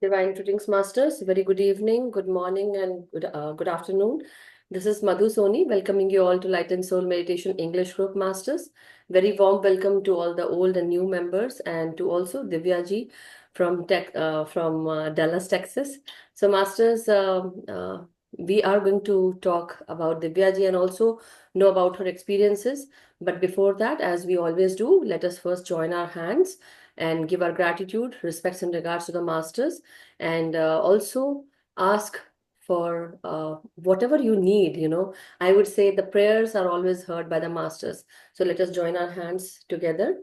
Divine Greetings Masters. Very good evening, good morning, and good afternoon. This is Madhu Soni welcoming you all to Light and Soul Meditation English Group Masters. Very warm welcome to all the old and new members, and to also Divya ji from Dallas, Texas. So, Masters, we are going to talk about Divya ji and also know about her experiences. But before that, as we always do, let us first join our hands and give our gratitude, respects, and regards to the masters, and also ask for whatever you need. I would say the prayers are always heard by the masters. So let us join our hands together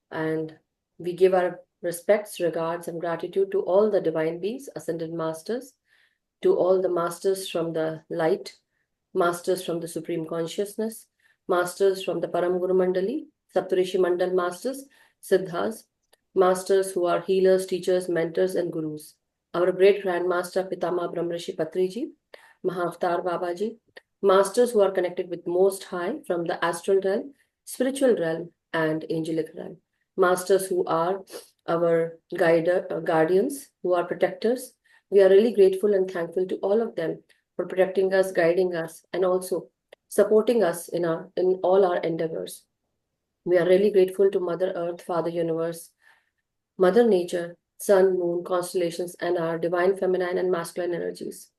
and we give our respects, regards, and gratitude to all the divine beings, ascended masters, to all the masters from the light, masters from the supreme consciousness, masters from the Param Guru Mandali, Saptarishi Mandal masters, Siddhas, masters who are healers, teachers, mentors, and gurus. Our great grandmaster Pitama Brahmrishi Patriji, Mahavatar Babaji, masters who are connected with Most High from the astral realm, spiritual realm, and angelic realm. Masters who are our guardians, who are protectors. We are really grateful and thankful to all of them for protecting us, guiding us, and also supporting us in all our endeavors. We are really grateful to Mother Earth, Father Universe, Mother Nature, Sun, Moon, constellations, and our divine feminine and masculine energies.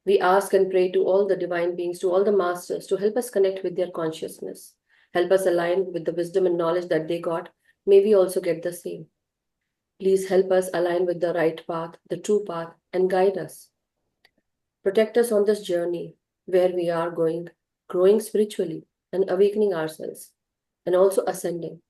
We ask and pray to all the divine beings, to all the masters, to help us connect with their consciousness, help us align with the wisdom and knowledge that they got. May we also get the same. Please help us align with the right path, the true path, and guide us. Protect us on this journey where we are going, growing spiritually and awakening ourselves, and also ascending.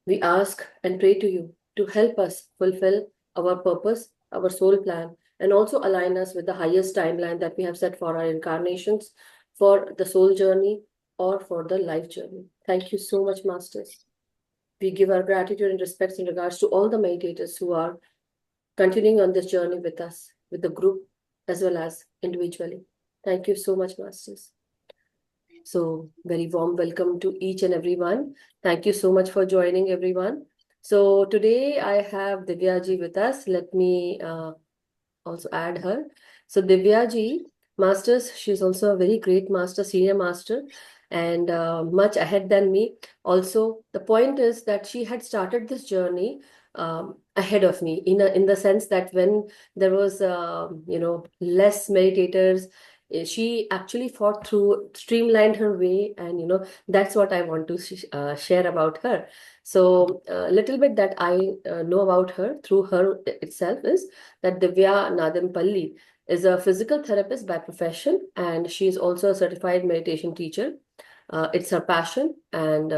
We ask and pray to you to help us fulfill our purpose, our soul plan, and also align us with the highest timeline that we have set for our incarnations, for the soul journey, or for the life journey. Thank you so much, Masters. We give our gratitude and respects in regards to all the meditators who are continuing on this journey with us, with the group, as well as individually. Thank you so much, Masters. So, very warm welcome to each and everyone. Thank you so much for joining, everyone. So, today I have Divya ji with us. Let me also add her. So, Divya ji, Masters, she's also a very great master, senior master, and much ahead than me. Also, the point is that she had started this journey ahead of me in the sense that when there was less meditators, she actually fought through, streamlined her way, and that's what I want to share about her. So a little bit that I know about her through her itself is that Divya Nadimpalli is a physical therapist by profession, and she is also a certified meditation teacher. It's her passion, and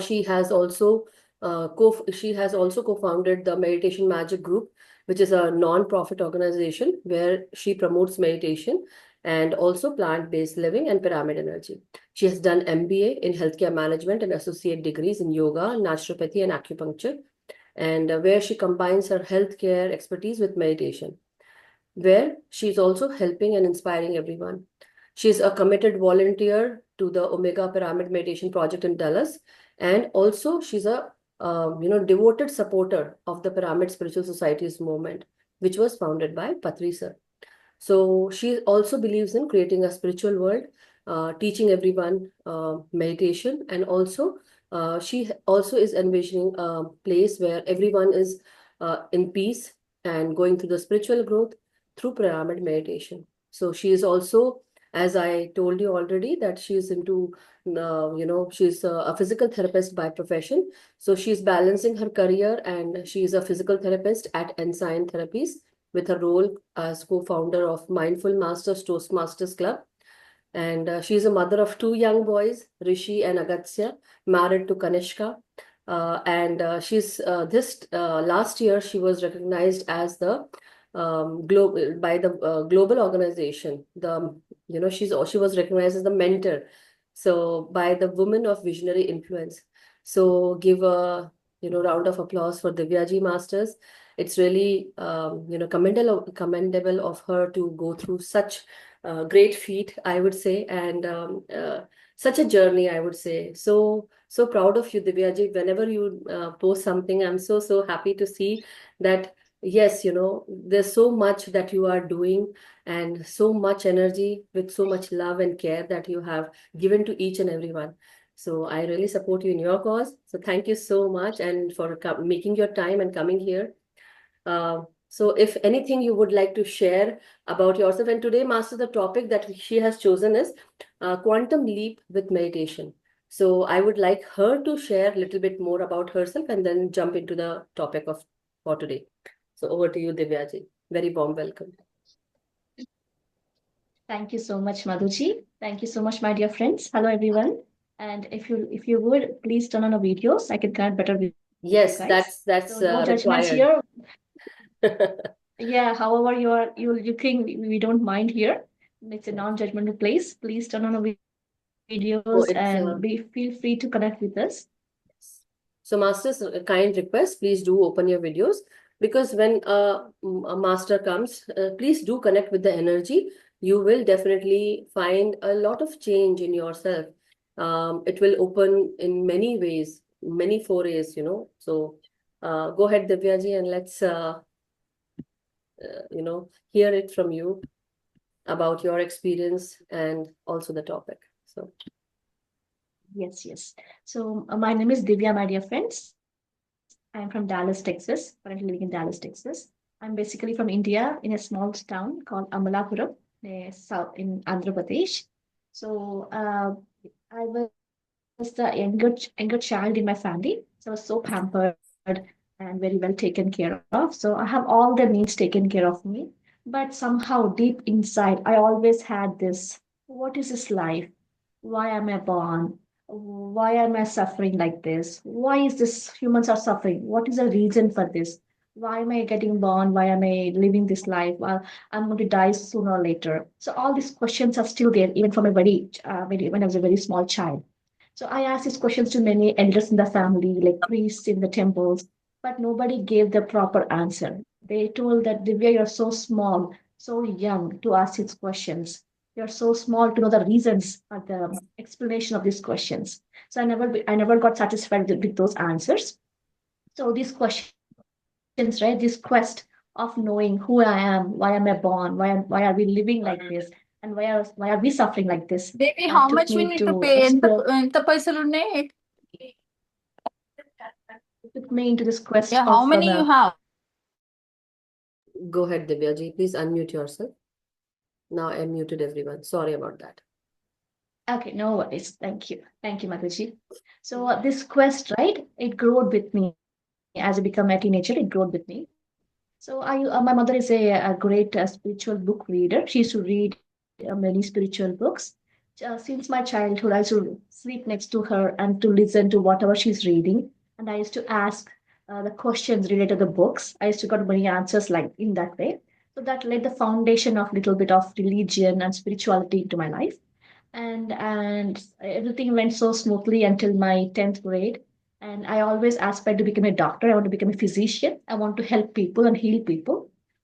she has also co-founded the Meditation Magic Group, which is a non-profit organization where she promotes meditation and also plant-based living and pyramid energy. She has done MBA in healthcare management and associate degrees in yoga, naturopathy, and acupuncture, and where she combines her healthcare expertise with meditation, where she's also helping and inspiring everyone. She's a committed volunteer to the Omega Pyramid Meditation Project in Dallas, and also she's a devoted supporter of the Pyramid Spiritual Societies movement, which was founded by Patri sir. So she also believes in creating a spiritual world, teaching everyone meditation, and also she also is envisioning a place where everyone is in peace and going through the spiritual growth through pyramid meditation. So she is also, as I told you already, that she is into, she's a physical therapist by profession. So she's balancing her career, and she is a physical therapist at Ensign Therapies with her role as co-founder of Mindful Masters Toastmasters Club. And she's a mother of two young boys, Rishi and Agatsya, married to Kanishka. And she's this last year she was recognized as the global by the global organization. She was recognized as the mentor, so by the Women of Visionary Influence. So give a round of applause for Divyaji Masters. It's really commendable of her to go through such great feat, I would say, and such a journey, I would say. So proud of you, Divyaji. Whenever you post something, I'm so happy to see that Yes, there's so much that you are doing and so much energy with so much love and care that you have given to each and everyone. So I really support you in your cause. So thank you so much and for making your time and coming here. So if anything you would like to share about yourself, and today, Master, the topic that she has chosen is quantum leap with meditation. So I would like her to share a little bit more about herself and then jump into the topic of for today. So over to you, Divyaji. Very warm welcome. Thank you so much, Madhuji. Thank you so much, my dear friends. Hello, everyone. And if you would please turn on the videos, I can connect better with you guys. Yes, So that's no that's judgments here. required. Yeah, however you think we don't mind here. It's a Yes. non-judgmental place. Please turn on the videos So and it's feel free to connect with us. So, masters, a kind request, please do open your videos because when a master comes, please do connect with the energy. You will definitely find a lot of change in yourself. It will open in many ways, many forays. So, go ahead, Divyaji, and let's, hear it from you about your experience and also the topic. So, Yes, yes. So my name is Divya, my dear friends. I'm from Dallas, Texas, currently living in Dallas, Texas. I'm basically from India in a small town called Amalapuram, south in Andhra Pradesh. So I was the younger child in my family, so I was so pampered and very well taken care of. So I have all the needs taken care of me. But somehow deep inside, I always had this: what is this life? Why am I born? Why am I suffering like this? Why is this humans are suffering? What is the reason for this? Why am I getting born? Why am I living this life? Well, I'm going to die sooner or later. So all these questions are still there, even from a when I was a very small child. So I asked these questions to many elders in the family, like priests in the temples, but nobody gave the proper answer. They told that Divya, you're so small, so young to ask these questions. You're so small to know the reasons or the explanation of these questions. So I never got satisfied with those answers. So these questions, right? This quest of knowing who I am, why am I born, why are we living like this, and why are we suffering like this, Baby, took how me much we need to to pay? explore. ఎంత పైసలు ఉన్నాయి? It took me into this quest Yeah, how of many you have? go ahead, Divyaji. Please unmute yourself. Now I muted everyone. Sorry about that. Okay, no worries. Thank you, Mataji. So this quest, right? It grew with me as I became a teenager. It grew with me. So my mother is a great spiritual book reader. She used to read many spiritual books. Since my childhood, I used to sleep next to her and to listen to whatever she's reading. And I used to ask the questions related to the books. I used to get many answers like in that way. So that laid the foundation of little bit of religion and spirituality into my life. And everything went so smoothly until my 10th grade. And I always aspired to become a doctor. I want to become a physician. I want to help people and heal people.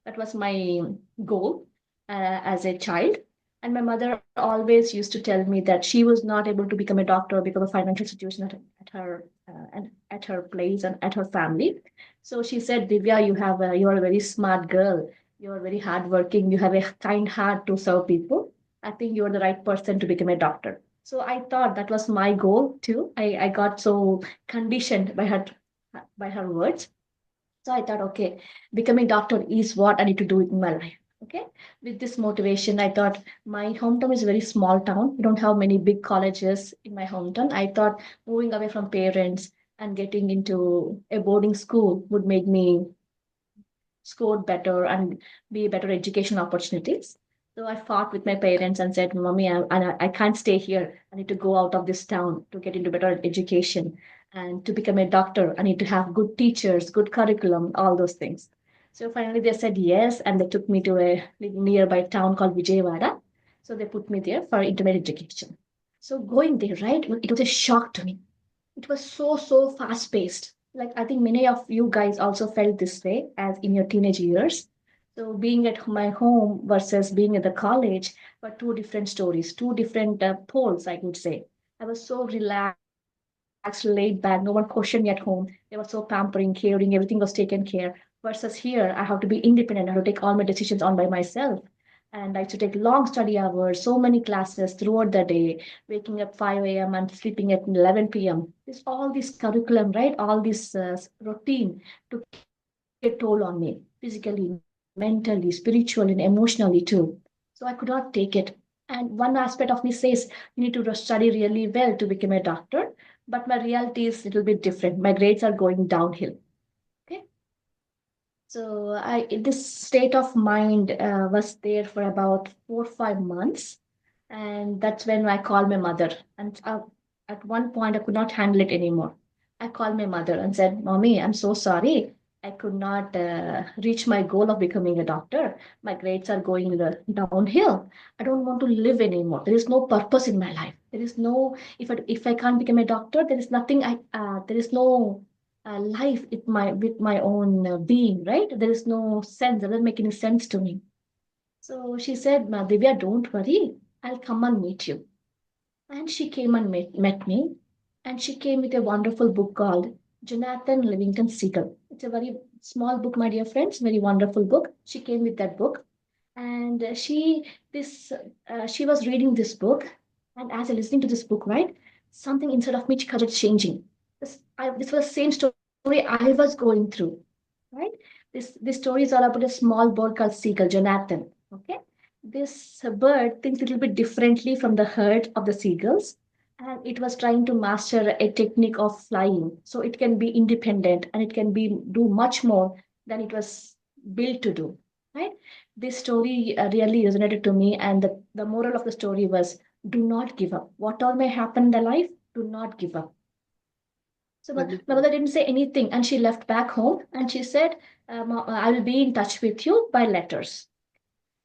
That was my goal as a child. And my mother always used to tell me that she was not able to become a doctor because of financial situation at her place and at her family. So she said, Divya, you are a very smart girl. You are very hardworking. You have a kind heart to serve people. I think you're the right person to become a doctor. So I thought that was my goal too. I got so conditioned by her words. So I thought, okay, becoming doctor is what I need to do in my life. Okay. With this motivation, I thought my hometown is a very small town. We don't have many big colleges in my hometown. I thought moving away from parents and getting into a boarding school would make me score better and be better education opportunities. So I fought with my parents and said, Mommy, I can't stay here. I need to go out of this town to get into better education. And to become a doctor, I need to have good teachers, good curriculum, all those things. So finally they said yes, and they took me to a nearby town called Vijayawada. So they put me there for intermediate education. So going there, right, it was a shock to me. It was so fast paced. Like I think many of you guys also felt this way as in your teenage years. So being at my home versus being at the college were two different stories, two different poles, I would say. I was so relaxed, laid back. No one questioned me at home. They were so pampering, caring. Everything was taken care. versus here, I have to be independent. I have to take all my decisions on by myself. And I used to take long study hours, so many classes throughout the day, waking up 5 a.m. and sleeping at 11 p.m. This all this curriculum, right? All this routine took a toll on me, physically, mentally, spiritually, and emotionally too. So I could not take it. And one aspect of me says you need to study really well to become a doctor, but my reality is a little bit different. My grades are going downhill. Okay. So this state of mind was there for about 4 or 5 months, and that's when I called my mother. And at one point, I could not handle it anymore. I called my mother and said, "Mommy, I'm so sorry. I could not reach my goal of becoming a doctor. My grades are going downhill. I don't want to live anymore. There is no purpose in my life. There is no if I can't become a doctor, there is nothing. There is no life with my own being, right? There is no sense. It doesn't make any sense to me." So she said, Divya, don't worry. I'll come and meet you. And she came and met me. And she came with a wonderful book called Jonathan Livingston Seagull. It's a very small book, my dear friends, very wonderful book. She came with that book. And she was reading this book. And as I listening to this book, right, something inside of me started changing. This was the same story I was going through, right? This story is all about a small bird called seagull, Jonathan. Okay, this bird thinks a little bit differently from the herd of the seagulls, and it was trying to master a technique of flying, so it can be independent and it can be do much more than it was built to do. Right? This story really resonated to me, and the moral of the story was: do not give up. What all may happen in the life, do not give up. So my Wonderful. mother didn't say anything, and she left back home, and she said, "I will be in touch with you by letters."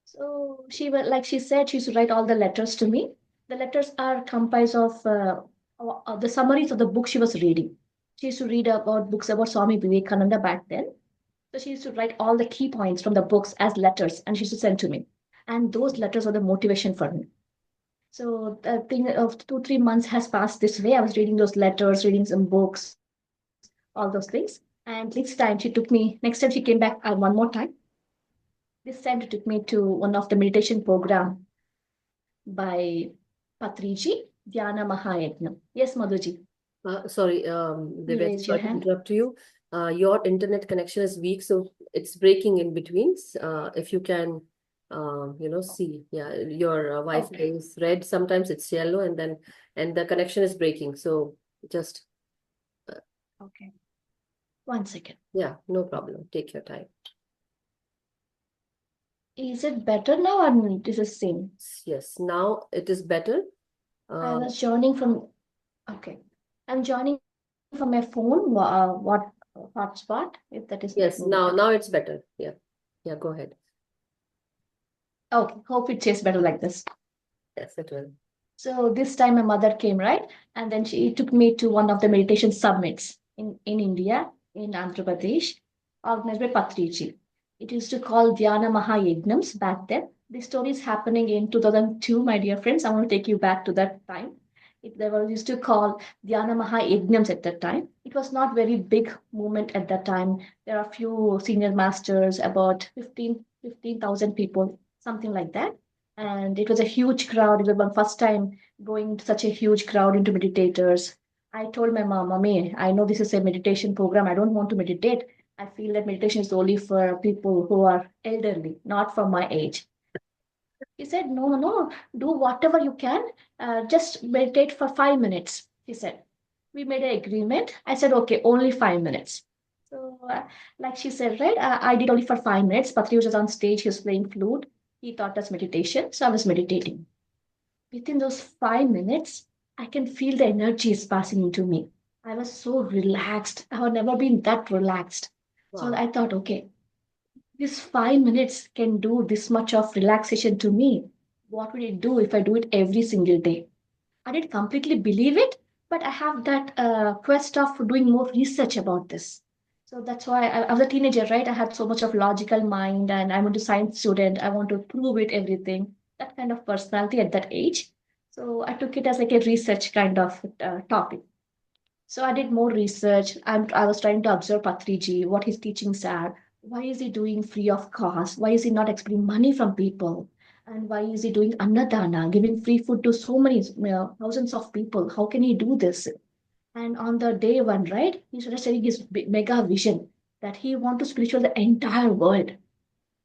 So like she said, she used to write all the letters to me. The letters are comprised of the summaries of the book she was reading. She used to read about books about Swami Vivekananda back then. So she used to write all the key points from the books as letters, and she used to send to me. And those letters were the motivation for me. So the thing of 2 3 months has passed this way. I was reading those letters, reading some books, all those things. And next time she took me, next time she came back one more time. This time she took me to one of the meditation program by Patriji, Dhyana Mahayagna. Yes, Madhuji, Sorry, you Divya, raised your sorry to hand. interrupt you. Your internet connection is weak, so it's breaking in between. If you can, see, yeah, your Wi-Fi Okay, is red. Sometimes it's yellow, and the connection is breaking. So just, uh, okay. One second. yeah, no problem. Take your time. Is it better now or is it the same? Yes, now it is better. I Uh, was joining from, okay. I'm joining from my phone. What hotspot, if that is maybe yes, better. now it's better. Yeah, yeah, go ahead. Okay, hope it tastes better like this. Yes, it will. So this time my mother came, right? And then she took me to one of the meditation summits in India, in Andhra Pradesh, organized by Patriji. It used to call Dhyana Mahayagnams back then. This story is happening in 2002, my dear friends. I want to take you back to that time. They were used to call Dhyana Mahayagnams at that time. It was not very big movement at that time. There are few senior masters, about 15,000 people, something like that, and it was a huge crowd. It was my first time going to such a huge crowd into meditators. I told my mom, Mommy, I know this is a meditation program. I don't want to meditate. I feel that meditation is only for people who are elderly, not for my age. She said, No, no, do whatever you can. Just meditate for 5 minutes, she said. We made an agreement. I said, okay, only 5 minutes. So, like she said, right, I did only for 5 minutes. Patri was on stage, he was playing flute. He taught us meditation, so I was meditating. Within those 5 minutes, I can feel the energy is passing into me. I was so relaxed. I have never been that relaxed. So Wow. I thought, okay, this 5 minutes can do this much of relaxation to me. What would it do if I do it every single day? I didn't completely believe it, but I have that quest of doing more research about this. So that's why I was a teenager, right? I had so much of logical mind, and I'm a science student. I want to prove it everything. That kind of personality at that age. So I took it as like a research kind of topic. So I did more research. I was trying to observe Patriji, what his teachings are, why is he doing free of cost? Why is he not expecting money from people? And why is he doing annadana, giving free food to so many thousands of people? How can he do this? And on the day one, right, he started sharing his mega vision that he want to spiritual the entire world.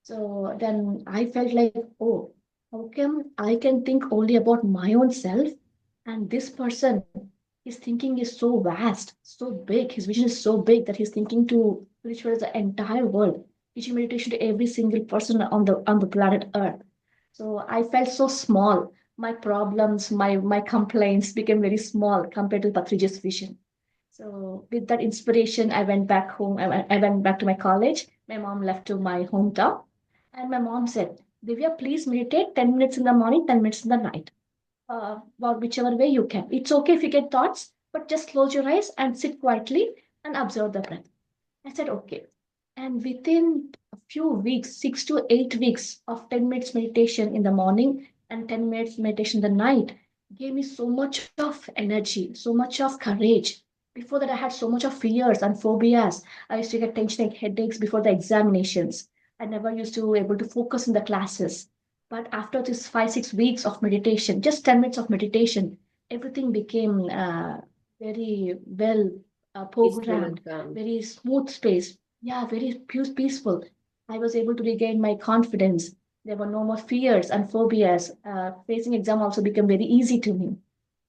So then I felt like, oh, how come I can think only about my own self, and this person, his thinking is so vast, so big, his vision is so big that he's thinking to spiritualize the entire world, teaching meditation to every single person on the planet Earth. So I felt so small. My problems, my complaints became very small compared to Patriji's vision. So with that inspiration, I went back home. I went back to my college. My mom left to my hometown. And my mom said, Divya, please meditate 10 minutes in the morning, 10 minutes in the night. Or whichever way you can. It's okay if you get thoughts, but just close your eyes and sit quietly and observe the breath. I said, okay. And within a few weeks, 6 to 8 weeks of 10 minutes meditation in the morning and 10 minutes meditation in the night, gave me so much of energy, so much of courage. Before that, I had so much of fears and phobias. I used to get tension and headaches before the examinations. I never used to be able to focus in the classes. But after this 5, 6 weeks of meditation, just 10 minutes of meditation, everything became very well Peaceful and programmed, calm. very smooth space. Yeah, very peaceful. I was able to regain my confidence. There were no more fears and phobias. Facing exam also became very easy to me.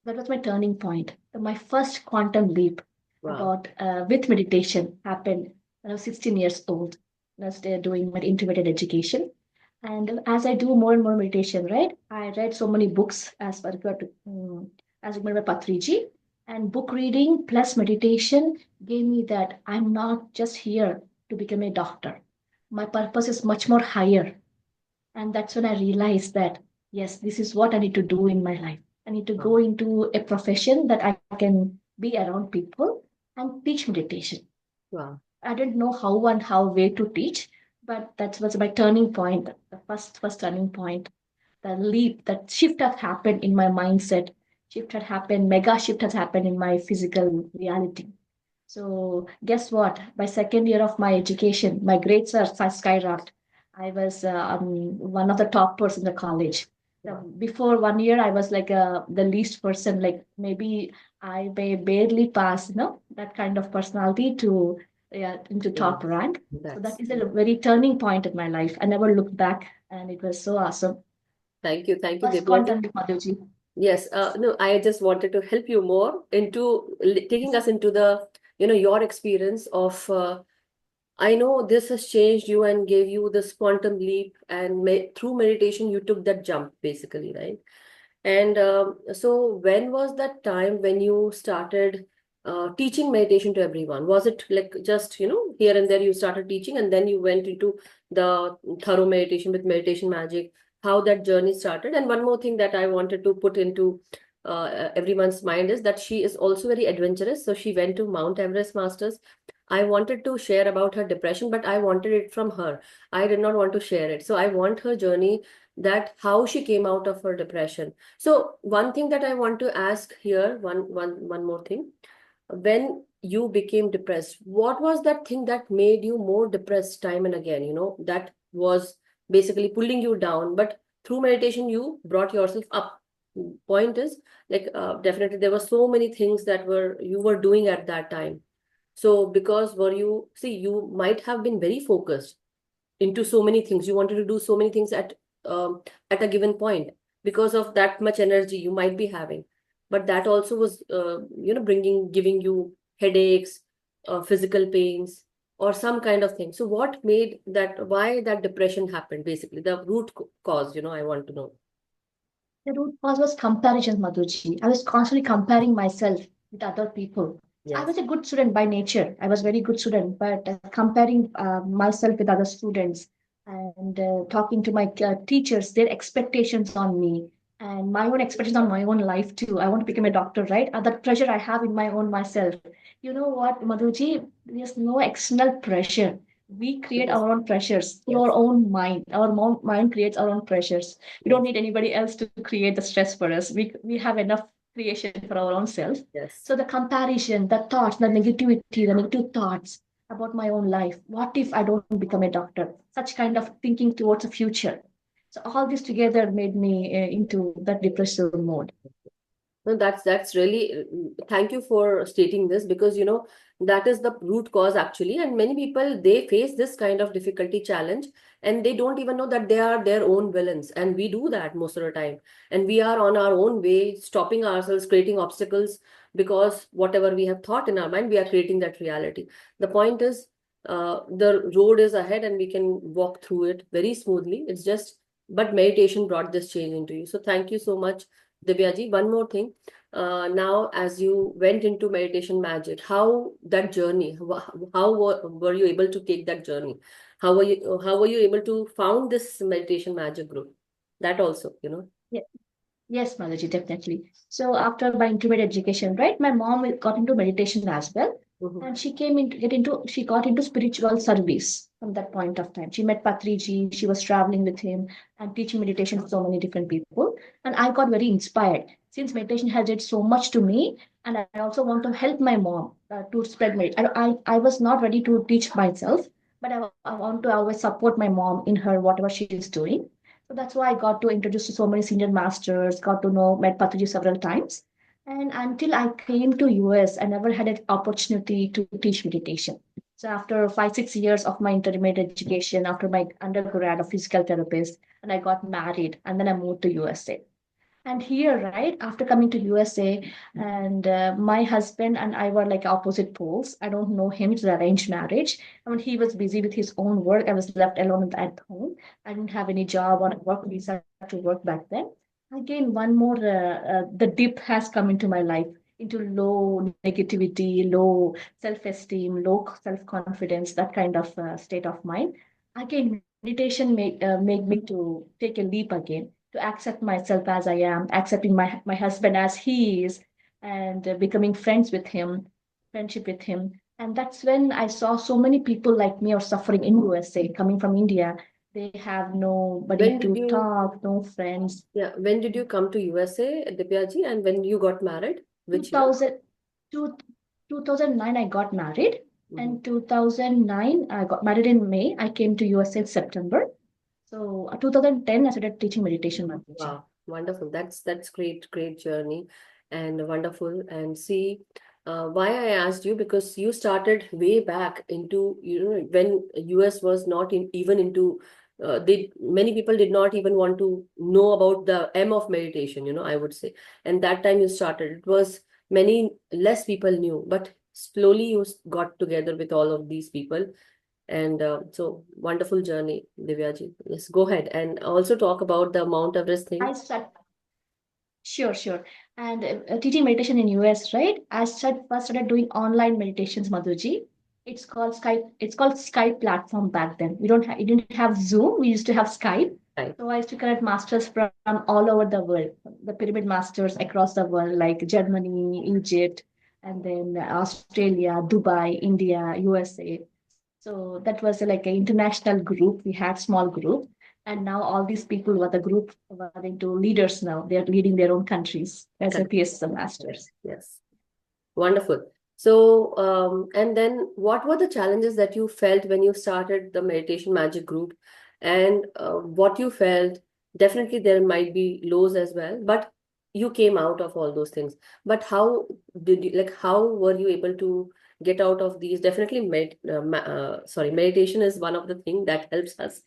That was my turning point. My first quantum leap Wow. about with meditation happened when I was 16 years old. I was there doing my integrated education. And as I do more and more meditation, right, I read so many books as recommended by Patriji. And book reading plus meditation gave me that I'm not just here to become a doctor. My purpose is much more higher. And that's when I realized that, yes, this is what I need to do in my life. I need to go Wow. into a profession that I can be around people and teach meditation. Wow. I didn't know how and how way to teach, but that was my turning point, the first turning point, the leap, that shift has happened in my mindset. Shift had happened, mega shift has happened in my physical reality. So guess what? By second year of my education, my grades are skyrocketed. I was one of the toppers in the college. Wow. Before 1 year, I was like the least person. Like maybe I may barely pass, that kind of personality to into top Yes. rank. So that That's is a very turning point in my life. I never looked back, and it was so awesome. Thank you. Thank you, First Divya. quantum leap, Madhuji. Yes, no, I just wanted to help you more into taking us into the, your experience of, I know this has changed you and gave you this quantum leap, and through meditation, you took that jump basically, right? And so, when was that time when you started teaching meditation to everyone? Was it like just, here and there you started teaching, and then you went into the thorough meditation with Meditation Magic? How that journey started? And one more thing that I wanted to put into everyone's mind is that she is also very adventurous. So she went to Mount Everest Masters. I wanted to share about her depression, but I wanted it from her. I did not want to share it. So I want her journey, that how she came out of her depression. So one thing that I want to ask here, one more thing. When you became depressed, what was that thing that made you more depressed time and again? That was basically pulling you down, but through meditation, you brought yourself up. Point is, like, definitely there were so many things that you were doing at that time. So because you might have been very focused into so many things. You wanted to do so many things at a given point because of that much energy you might be having. But that also was, giving you headaches, physical pains, or some kind of thing. So what made that? Why that depression happened? Basically, the root cause. I want to know. The root cause was comparison, Madhuji. I was constantly comparing myself with other people. I Yes. was a good student by nature. I was very good student, but comparing myself with other students and talking to my teachers, their expectations on me and my own expectations on my own life too. I want to become a doctor, right? That pressure I have in my own myself. You know what, Madhuji? There's no external pressure. We create Yes. our own pressures through our Yes. own mind. Our mind creates our own pressures. We don't Yes. need anybody else to create the stress for us. We have enough creation for our own self. Yes. So the comparison, the thoughts, the negativity, the negative thoughts, about my own life. What if I don't become a doctor? Such kind of thinking towards the future. So all this together made me into that depressive mode. No, that's really thank you for stating this, because that is the root cause actually, and many people, they face this kind of difficulty challenge, and they don't even know that they are their own villains, and we do that most of the time, and we are on our own way, stopping ourselves, creating obstacles, because whatever we have thought in our mind, we are creating that reality. The point is, the road is ahead, and we can walk through it very smoothly. It's just, but meditation brought this change into you. So thank you so much, Divyaji. One more thing. Now, as you went into meditation magic, how that journey, how were you able to take that journey? How were you able to found this meditation magic group? That also. Yeah. Yes, Malaji, definitely. So after my intermediate education, right, my mom got into meditation as well. Mhm. And she got into spiritual service from that point of time. She met Patriji, she was traveling with him and teaching meditation to so many different people. And I got very inspired since meditation has did so much to me. And I also want to help my mom to spread I was not ready to teach myself, but I want to always support my mom in her whatever she is doing. So that's why I got to introduce to so many senior masters, got to know, met Patriji several times. And until I came to US, I never had an opportunity to teach meditation. So after 5, 6 years of my intermediate education, after my undergrad of physical therapist, and I got married, and then I moved to USA. And here, right, after coming to USA, and my husband and I were like opposite poles. I don't know him, it's an arranged marriage. I mean, he was busy with his own work. I was left alone at home. I didn't have any job or work visa to work back then. Again, one more, the dip has come into my life, into low negativity, low self-esteem, low self-confidence, that kind of state of mind. Again, meditation make me to take a leap again, to accept myself as I am, accepting my husband as he is, and becoming friends with him, friendship with him. And that's when I saw so many people like me are suffering in USA, coming from India. They have nobody When to did you, talk, no friends. yeah, when did you come to USA, Divyaji, and when you got married? Which year? 2000, two, 2009, I got married. Mhm. And 2009, I got married in May. I came to USA in September. So 2010, I started teaching meditation meditation. Wow, wonderful. That's great, great journey, and wonderful. And see, why I asked you, because you started way back into, when US was not even into, many people did not even want to know about the M of meditation, I would say. And that time you started, it was many less people knew, but slowly you got together with all of these people, and so wonderful journey, Divyaji. Yes, go ahead and also talk about the Mount Everest I thing. start Sure, sure. And teaching meditation in US, right? First started doing online meditations, Madhuji. It's called Skype. It's called Skype platform back then. We didn't have Zoom. We used to have Skype. Right. So I used to connect masters from all over the world, the pyramid masters across the world, like Germany, Egypt, and then Australia, Dubai, India, USA. So that was like an international group. We had small group, and now all these people were the group were into leaders now. They are leading their own countries as a Correct. PSM Yes. masters. Yes. Wonderful. So, and then what were the challenges that you felt when you started the meditation magic group, and what you felt? Definitely, there might be lows as well, but you came out of all those things. But how did you, like, how were you able to get out of these? Definitely, meditation is one of the things that helps us,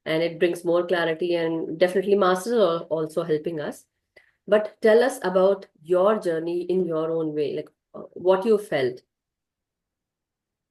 and it brings more clarity, and definitely masters are also helping us. But tell us about your journey in your own way, like what you felt.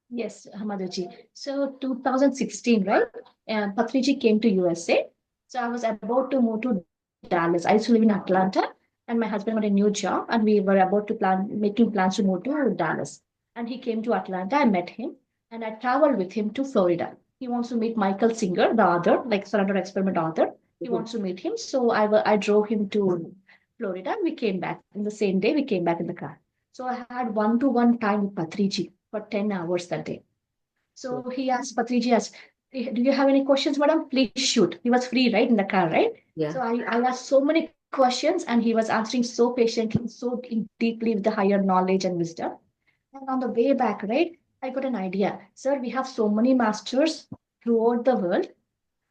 Yes, Hamaduji. So 2016, right? Patriji came to USA. So I was about to move to Dallas. I used to live in Atlanta, and my husband got a new job, and we were about to making plans to move to Dallas. And he came to Atlanta. I met him, and I traveled with him to Florida. He wants to meet Michael Singer, the author, like Surrender Experiment author. He Mhm. wants to meet him. So I drove him to Florida, and we came back. In the same day, we came back in the car. So I had one-to-one time with Patriji for 10 hours that day. So he asked, Patriji asked, do you have any questions, madam? Please shoot. He was free, right, in the car, right? Yeah. So I asked so many questions and he was answering so patiently, so deeply with the higher knowledge and wisdom. And on the way back, right, I got an idea. Sir, we have so many masters throughout the world,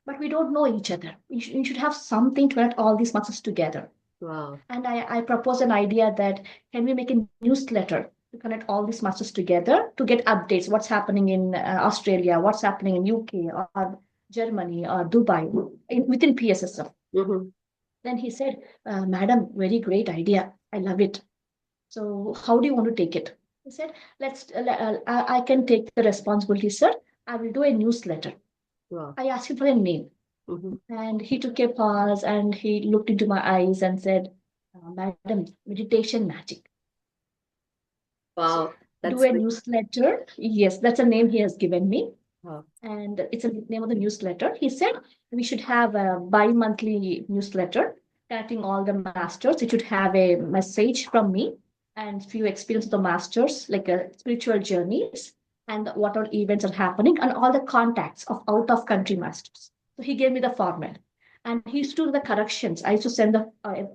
but we don't know each other. You should have something to connect all these masters together. Wow. And I proposed an idea that can we make a newsletter to connect all these masters together to get updates, what's happening in Australia, what's happening in UK or Germany or Dubai within PSSM. Mm-hmm. Then he said, Madam, very great idea. I love it. So how do you want to take it? He said, I can take the responsibility, sir. I will do a newsletter. Wow. I asked him for a name. Mm-hmm. And he took a pause and he looked into my eyes and said, Madam, meditation magic. Wow. Do That's a great. newsletter. Yes, that's a name he has given me. Wow. And it's a name of the newsletter. He said we should have a bi-monthly newsletter connecting all the masters. It should have a message from me and few experiences of the masters, like spiritual journeys and what all events are happening and all the contacts of out-of-country masters. So he gave me the format. And he used to do the corrections. I used to send the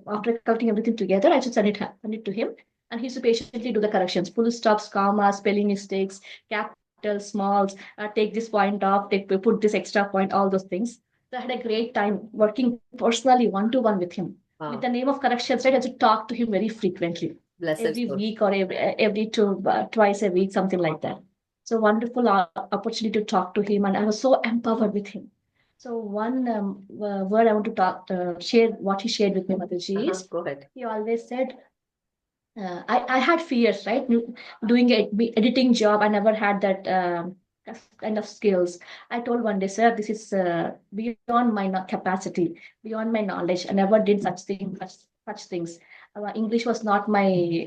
after collecting everything together, I used to send it to him, and he used to patiently do the corrections, full stops, commas, spelling mistakes, capital, smalls, take this point off, put this extra point, all those things. So I had a great time working personally one to one with him. With Wow. the name of corrections, right? I had to talk to him very frequently, Blessed every soul. week or every twice a week, something like that. So wonderful opportunity to talk to him, and I was so empowered with him. So one word I want to share what he shared with me, Mataji, is Go ahead. he always said, I had fears, right? Doing a editing job, I never had that kind of skills. I told one day, sir, this is beyond my capacity, beyond my knowledge. I never did such things. English was not my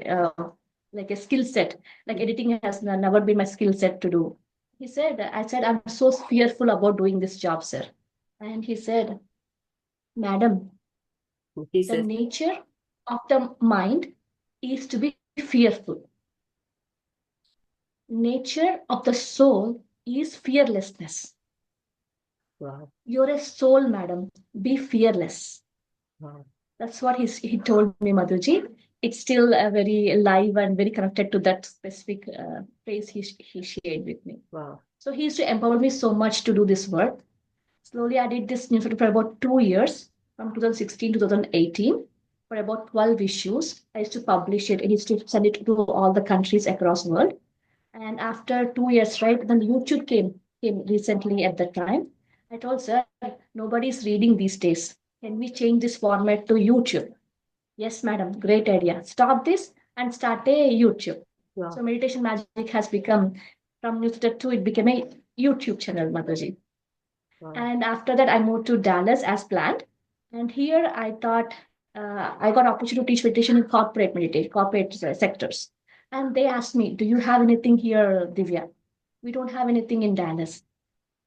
like a skill set. Like editing has never been my skill set to do. He said, I said, I'm so fearful about doing this job, sir. And he said, Madam, He the says, nature of the mind is to be fearful. Nature of the soul is fearlessness. wow. You're a soul, madam. Be fearless. Wow. That's what he told me, Madhuji. It's still very alive and very connected to that specific phrase he shared with me. Wow. So he used to empower me so much to do this work. Slowly, I did this newsletter for about 2 years, from 2016 to 2018, for about 12 issues. I used to publish it. I used to send it to all the countries across the world. And after 2 years, right, then YouTube came recently at that time. I told sir, nobody's reading these days. Can we change this format to YouTube? Yes, madam, great idea. Stop this and start a YouTube. Wow. So Meditation Magic has become, from newsletter to it became a YouTube channel, Mataji. Wow. And after that, I moved to Dallas as planned. And here I thought I got opportunity to teach meditation in corporate sectors. And they asked me, "Do you have anything here, Divya?" We don't have anything in Dallas.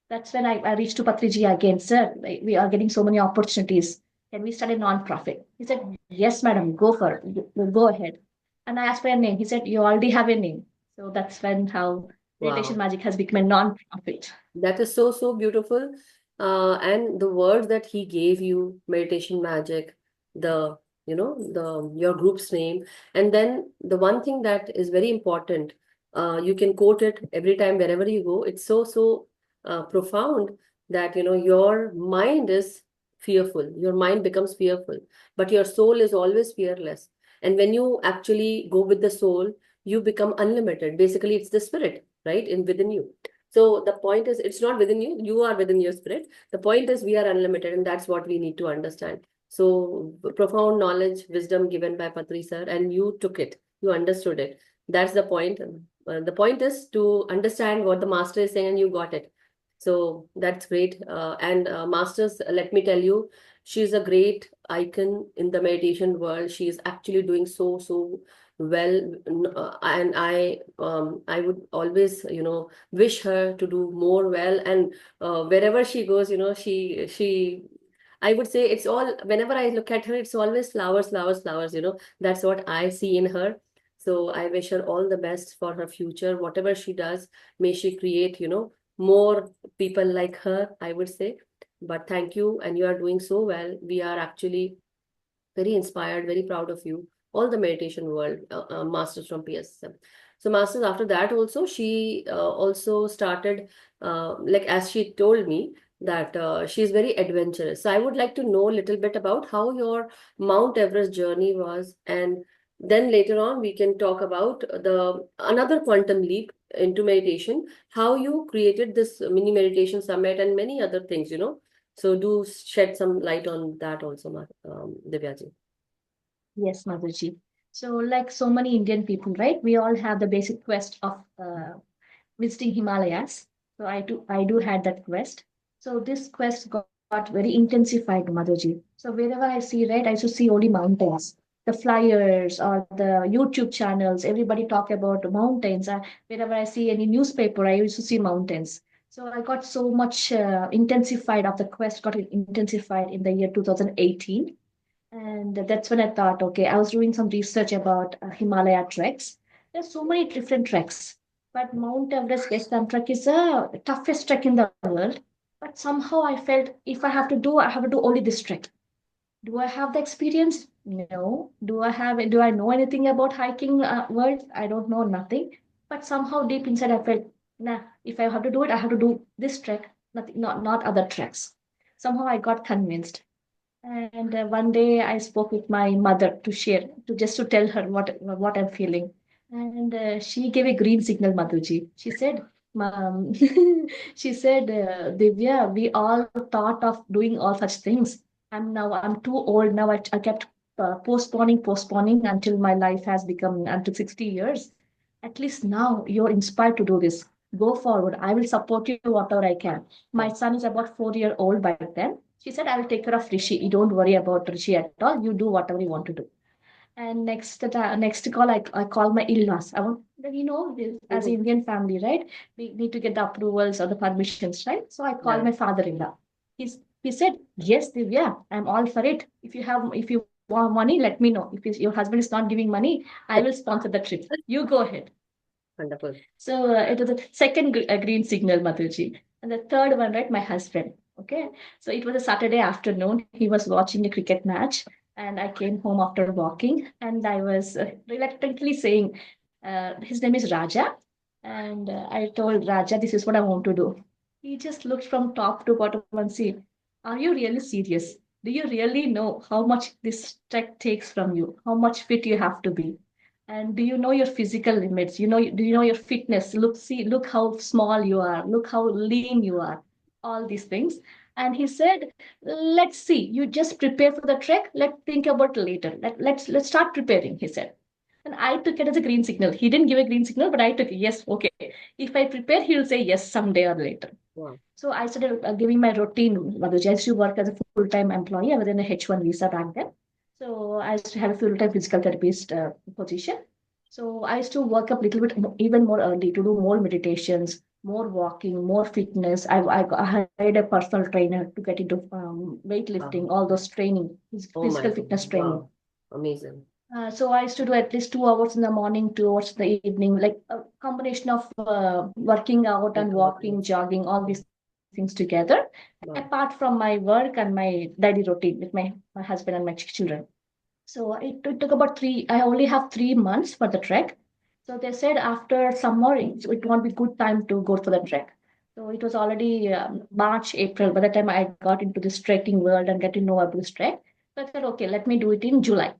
That's when I reached to Patriji again, sir. We are getting so many opportunities. Can we start a non-profit? He said, yes, madam, go for it. Go ahead. And I asked for a name. He said, you already have a name. So that's when how Meditation Wow. Magic has become a non-profit. That is so, so beautiful. And the words that he gave you, meditation magic, the, your group's name. And then the one thing that is very important, you can quote it every time wherever you go. It's so, so profound that, your mind is fearful. Your mind becomes fearful, but your soul is always fearless. And when you actually go with the soul, you become unlimited. Basically, it's the spirit, right, within you. So the point is, it's not within you, you are within your spirit. The point is, we are unlimited, and that's what we need to understand. So profound knowledge, wisdom given by Patri sir, and you took it, you understood it. That's the point. The point is to understand what the master is saying, and you got it. So that's great. And masters, let me tell you, she's a great icon in the meditation world. She is actually doing so, so well. And I would always, wish her to do more well. And wherever she goes, she I would say it's all, whenever I look at her, it's always flowers, flowers, flowers. That's what I see in her. So I wish her all the best for her future. Whatever she does, may she create, more people like her, I would say. But thank you, and you are doing so well. We are actually very inspired, very proud of you. All the meditation world, masters from PSM. So masters, after that also, she also started, like as she told me, that she's very adventurous. So I would like to know a little bit about how your Mount Everest journey was, and then later on we can talk about the another quantum leap into meditation, how you created this mini meditation summit and many other things, you know. So do shed some light on that also, Divyaji. Yes, Madhuji. So, like so many Indian people, right? We all have the basic quest of visiting Himalayas. So I do had that quest. So this quest got very intensified, Madhuji. So wherever I see, right, I used to see only mountains. The flyers or the YouTube channels, everybody talk about mountains. Wherever I see any newspaper, I used to see mountains. So I got so much intensified of the quest got intensified in the year 2018. And that's when I thought, okay, I was doing some research about Himalaya treks. There's so many different treks, but Mount Everest Base Camp trek is the toughest trek in the world. But somehow I felt if I have to do, I have to do only this trek. Do I have the experience? No. Do I know anything about hiking world? I don't know nothing. But somehow deep inside I felt, nah, if I have to do it, I have to do this trek, not other treks. Somehow I got convinced. And one day I spoke with my mother to share, to just to tell her what I'm feeling. And she gave a green signal, Madhuji. She said, Mom, she said, Divya, we all thought of doing all such things. I'm too old now. I kept postponing until my life has become until 60 years. At least now you're inspired to do this. Go forward. I will support you whatever I can. My son is about 4 year old by then. She said, I will take care of Rishi. You don't worry about Rishi at all. You do whatever you want to do. And next call, I call my in-laws. I want, as an Mhm. Indian family, right? We need to get the approvals or the permissions, right? So I call Yeah. my father-in-law. He said, yes, Divya, I'm all for it. If you want money, let me know. If your husband is not giving money, I will sponsor the trip. You go ahead. Wonderful. So it was the second green signal, Madhuji. And the third one, right, my husband. Okay. So it was a Saturday afternoon. He was watching a cricket match. And I came home after walking. And I was reluctantly saying, his name is Raja. And I told Raja, this is what I want to do. He just looked from top to bottom and said, are you really serious? Do you really know how much this trek takes from you? How much fit you have to be? And do you know your physical limits? Do you know your fitness? Look how small you are. Look how lean you are. All these things. And he said, let's see. You just prepare for the trek. Let's think about it later. Let's start preparing, he said. And I took it as a green signal. He didn't give a green signal, but I took it. Yes, okay. If I prepare, he'll say yes someday or later. Wow. So I started giving my routine. Madhuji. I used to work as a full-time employee. I was in a H1 visa back then. So I used to have a full-time physical therapist position. So I used to work up a little bit even more early to do more meditations, more walking, more fitness. I hired a personal trainer to get into weightlifting, Wow. all those training, Oh physical my God. fitness training. Wow. Amazing. So I used to do at least 2 hours in the morning, 2 hours in the evening, like a combination of working out and Workout. walking, Yes. jogging, all these things together, apart Wow. from my work and my daily routine with my husband and my children. So it took about I only have 3 months for the trek. So they said after summer, it won't be good time to go for the trek. So it was already March, April by the time I got into this trekking world and get to know about this trek. So I said, okay, let me do it in July.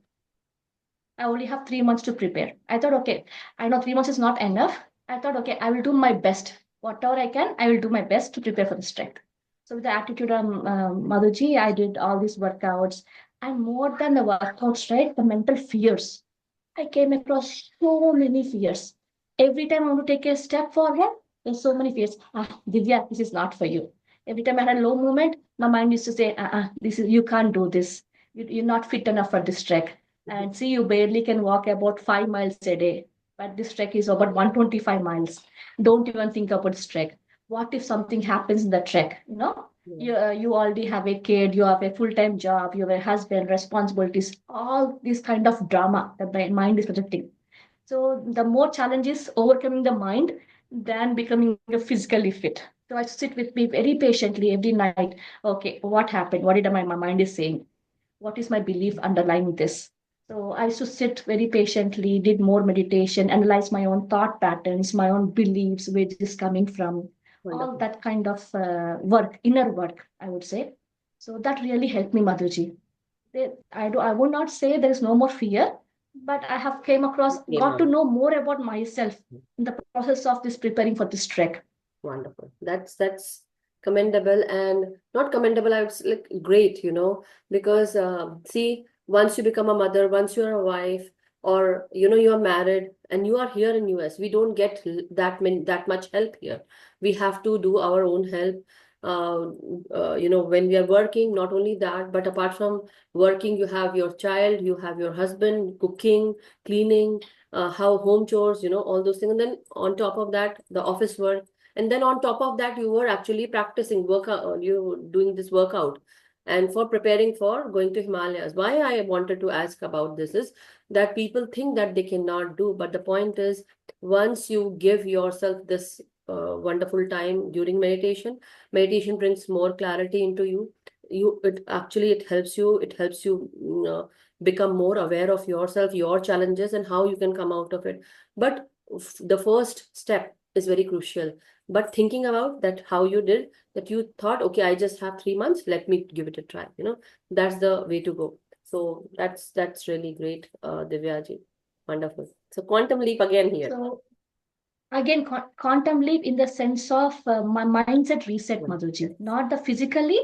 I only have 3 months to prepare. I thought, okay, I know 3 months is not enough. I thought, okay, I will do my best. Whatever I can, I will do my best to prepare for this trek. So with the attitude of Madhuji, I did all these workouts. And more than the workouts, right, the mental fears. I came across so many fears. Every time I want to take a step forward, there's so many fears. Divya, this is not for you. Every time I had a low moment, my mind used to say, this is you can't do this. You're not fit enough for this trek. Mhm. And see, you barely can walk about 5 miles a day, but this trek is about 125 miles. Don't even think about this trek. What if something happens in the trek? Yeah. You already have a kid, you have a full-time job, you have a husband, responsibilities, all this kind of drama that the mind is projecting. So the more challenge is overcoming the mind than becoming a physically fit. So I sit with me very patiently every night. Okay, what happened? What did my mind is saying? What is my belief underlying this? So I used to sit very patiently, did more meditation, analyze my own thought patterns, my own beliefs, where it is coming from, all Wonderful. that kind of work, inner work, I would say. So that really helped me, Madhuji. I would not say there is no more fear, but I have came across, Came got to out. know more about myself in the process of this preparing for this trek. Wonderful. That's commendable and not commendable. I would say like great, because see, once you become a mother, once you're a wife, or you're married and you are here in US, we don't get that much help here. We have to do our own help. When we are working, not only that, but apart from working, you have your child, you have your husband, cooking, cleaning, how home chores, all those things, and then on top of that, the office work, and then on top of that you were actually practicing workout, you were doing this workout and for preparing for going to Himalayas. Why I wanted to ask about this is that people think that they cannot do, but the point is, once you give yourself this wonderful time during meditation brings more clarity into you. It helps you become more aware of yourself, your challenges, and how you can come out of it. But the first step is very crucial. But thinking about that, how you did that, you thought, okay, I just have 3 months, let me give it a try. That's the way to go. So that's really great, Divyaji. Wonderful. So quantum leap again here. So again, quantum leap in the sense of my mindset reset, Yes, Madhuji, not the physically,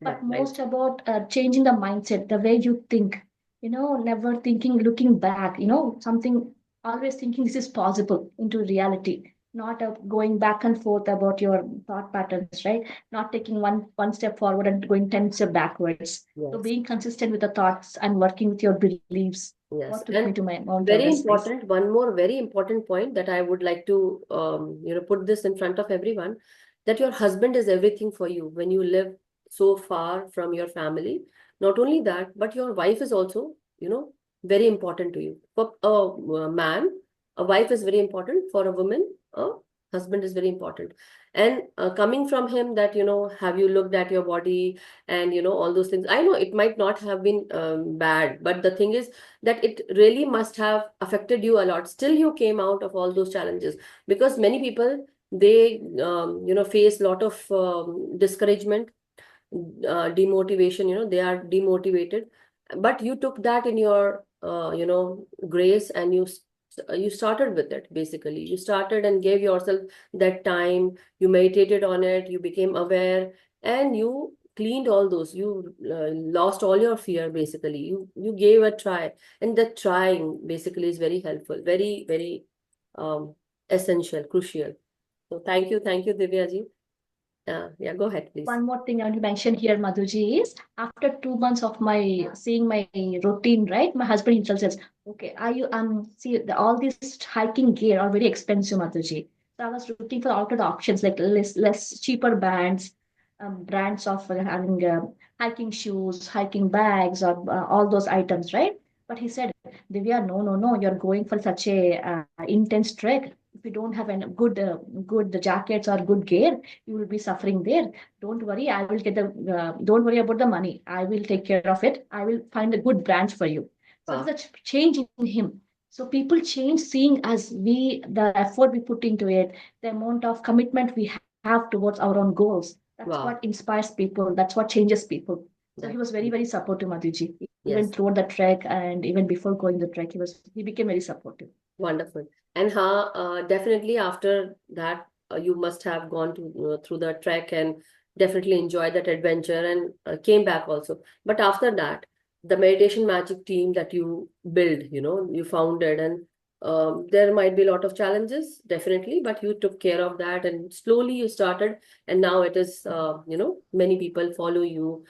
but that's right. most about changing the mindset, the way you think. Never thinking, looking back. Something always thinking this is possible into reality, not going back and forth about your thought patterns, right? Not taking one step forward and going 10 steps backwards. So Yes. being consistent with the thoughts and working with your beliefs, Yes, what took me and to my own very progress place. important, one more very important point that I would like to put this in front of everyone, that your husband is everything for you when you live so far from your family. Not only that, but your wife is also, very important to you. For a man, a wife is very important. For a woman, a husband is very important. And coming from him that, have you looked at your body and, all those things. I know it might not have been bad, but the thing is that it really must have affected you a lot. Still, you came out of all those challenges, because many people, they face a lot of discouragement, demotivation. They are demotivated, but you took that in your grace, and you started with it. Basically, you started and gave yourself that time. You meditated on it, you became aware, and you cleaned all those. You lost all your fear. Basically, you gave a try, and the trying basically is very helpful, very very um essential, crucial. So thank you, Divyaji. Yeah, go ahead, please. One more thing I want to mention here, Madhuji, is after 2 months of my seeing my routine, right? My husband himself says, "Okay, are you see all these hiking gear are very expensive, Madhuji." So I was looking for altered options like less cheaper brands of having hiking shoes, hiking bags, or all those items, right? But he said, "Divya, no, no, no, you're going for such a intense trek. If you don't have a good jackets or good gear, you will be suffering there. Don't worry, I will get the don't worry about the money. I will take care of it. I will find the good brands for you." So there's Wow. a change in him. So people change seeing as the effort we put into it, the amount of commitment we have towards our own goals. That's what Wow. inspires people. That's what changes people. So he That. was very, very supportive, Madhuji. Even Yes. throughout the trek and even before going the trek, he became very supportive. Wonderful. And definitely after that, you must have gone through the trek and definitely enjoyed that adventure, and came back also. But after that, the meditation magic team that you build, you founded, and there might be a lot of challenges, definitely, but you took care of that, and slowly you started, and now it is, many people follow you,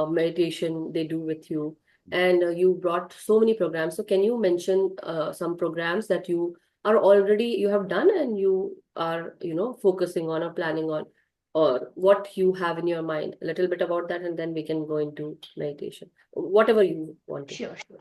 meditation they do with you, and you brought so many programs. So can you mention some programs that you have done, and you are, focusing on or planning on, or what you have in your mind? A little bit about that, and then we can go into meditation. Whatever you want to. Sure, sure.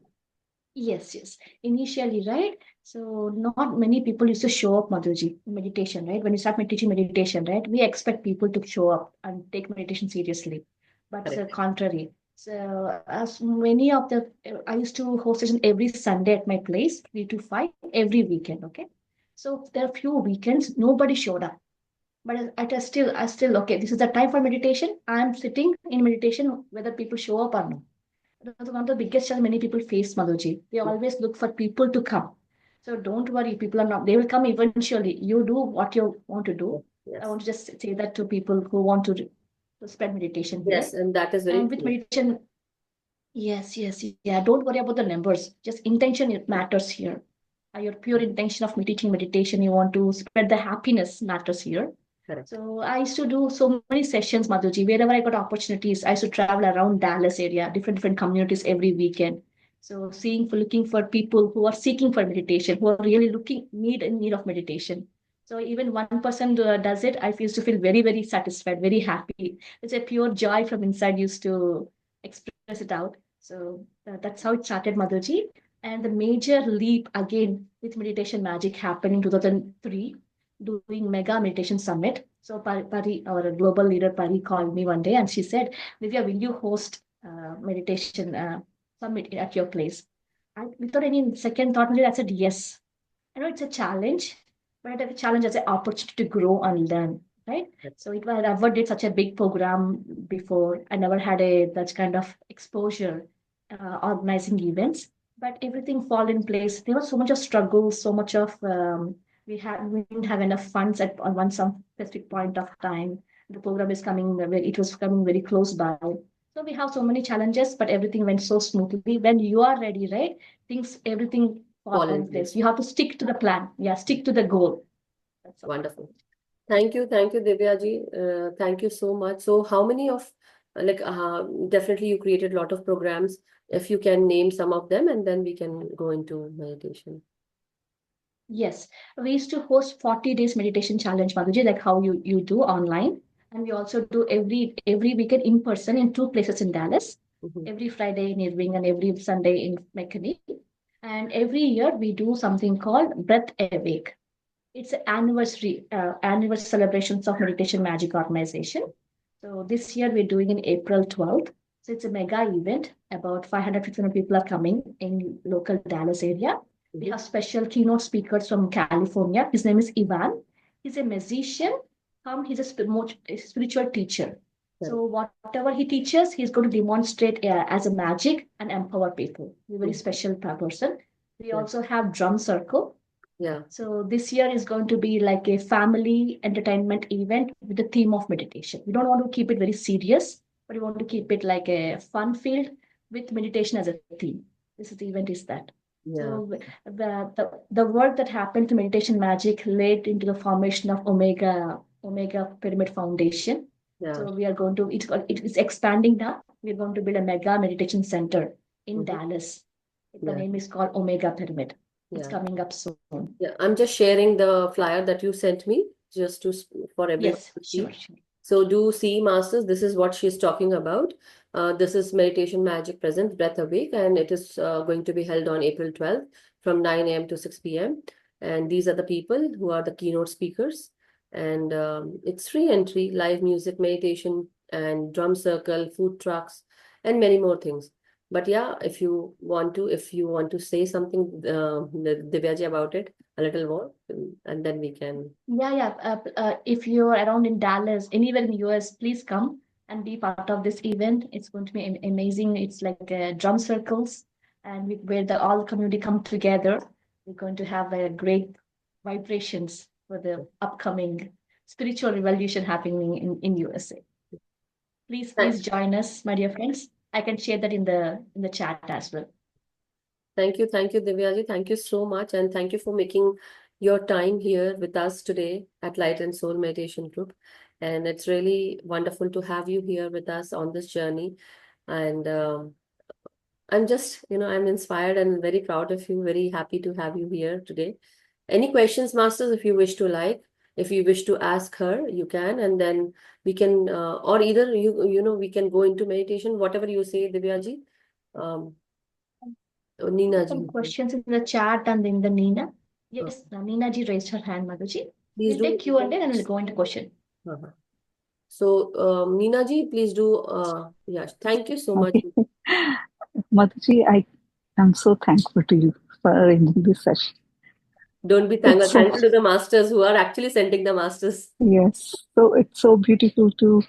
Yes, yes. Initially, right? So not many people used to show up, Madhuji, in meditation, right? When you start teaching meditation, right? We expect people to show up and take meditation seriously. But it's the Correct. contrary. So as many of the, I used to host session every Sunday at my place, 3 to 5, every weekend. Okay. So there are few weekends, nobody showed up. But I still, okay, this is the time for meditation. I'm sitting in meditation, whether people show up or not. That's one of the biggest challenge many people face, Madhuji. They always look for people to come. So don't worry, people are not, they will come eventually. You do what you want to do. I Yes. want to just say that to people who want to spread meditation here. Yes, and that is very And with true. meditation, yes, yeah. Don't worry about the numbers. Just intention it matters here. Your pure intention of teaching meditation, you want to spread the happiness matters here. Correct. So I used to do so many sessions, Madhuji. Wherever I got opportunities, I used to travel around Dallas area, different communities every weekend. So looking for people who are seeking for meditation, who are really looking in need of meditation. So even one person does it, I used to feel very satisfied, very happy. It's a pure joy from inside. Used to express it out. So that's how it started, Madhuji. And the major leap again with meditation magic happened in 2003, doing mega meditation summit. So Pari, our global leader Pari, called me one day and she said, Divya, will you host meditation summit at your place? Without any second thought, I said yes. I know it's a challenge, but I take a challenge as an opportunity to grow and learn, right? So I never did such a big program before. I never had that kind of exposure organizing events, but everything fall in place. There was so much of struggle, so much of we didn't have enough funds at on one some specific point of time. The program is coming, it was coming very close by. So we have so many challenges, but everything went so smoothly. When you are ready, right? Everything fall Fall in in place. place. You have to stick to the plan. Yeah, stick to the goal. That's all. Wonderful. Thank you, Divya ji. Thank you so much. So, how many of like definitely you created a lot of programs. If you can name some of them, and then we can go into meditation. Yes, we used to host 40 days meditation challenge, Madhuji, like how you do online. And we also do every weekend in person in two places in Dallas, Mhm. every Friday in Irving and every Sunday in McKinney. And every year we do something called Breath Awake. It's an annual celebrations of Meditation Magic Organization. So this year we're doing in April 12th. So it's a mega event. About 500 people are coming in local Dallas area. We Mhm. have special keynote speakers from California. His name is Ivan. He's a musician. He's a spiritual teacher. Correct. So whatever he teaches, he's going to demonstrate as a magic and empower people. He's a very Mhm. special person. We Yeah. also have drum circle. Yeah. So this year is going to be like a family entertainment event with the theme of meditation. We don't want to keep it very serious, but we want to keep it like a fun field with meditation as a theme. This is the event is that. Yeah. So the work that happened to meditation magic led into the formation of Omega Pyramid Foundation. Yeah. So we are going to it is expanding now. We're going to build a mega meditation center in Mhm. Dallas. The Yeah. name is called Omega Pyramid. It's Yeah. coming up soon. Yeah. I'm just sharing the flyer that you sent me just for everyone Yes, to see. sure. So do see, Masters, this is what she's talking about. This is Meditation Magic Presents Breath Awake, and it is going to be held on April 12th from 9 a.m. to 6 p.m. And these are the people who are the keynote speakers. And it's free entry, live music, meditation, and drum circle, food trucks, and many more things. But yeah, if you want to say something, Divyaji, about it a little more, and then we can. Yeah. If you're around in Dallas, anywhere in the US, please come and be part of this event. It's going to be amazing. It's like drum circles, and where the all community come together. We're going to have great vibrations for the upcoming spiritual revolution happening in USA. Please join us, my dear friends. I can share that in the chat as well. Thank you, Divyaji. Thank you so much. And thank you for making your time here with us today at Light and Soul Meditation Group. And it's really wonderful to have you here with us on this journey. And I'm just, I'm inspired and very proud of you, very happy to have you here today. Any questions, Masters, if you wish to ask her, you can, and then we can, or either we can go into meditation, whatever you say, Divyaji. Um, Nina ji. Some questions in the chat and in the Nina. Uh, Yes, Nina ji raised her hand, Madhuji. Please We'll do. take Q&A and then we'll go into question. Uh-huh. So, Neena ji, please do. Yeah, thank you so much. Okay. Madhuji, I am so thankful to you for arranging this session. Don't be It's so, thankful to the masters who are actually sending the masters. yes, so it's so beautiful to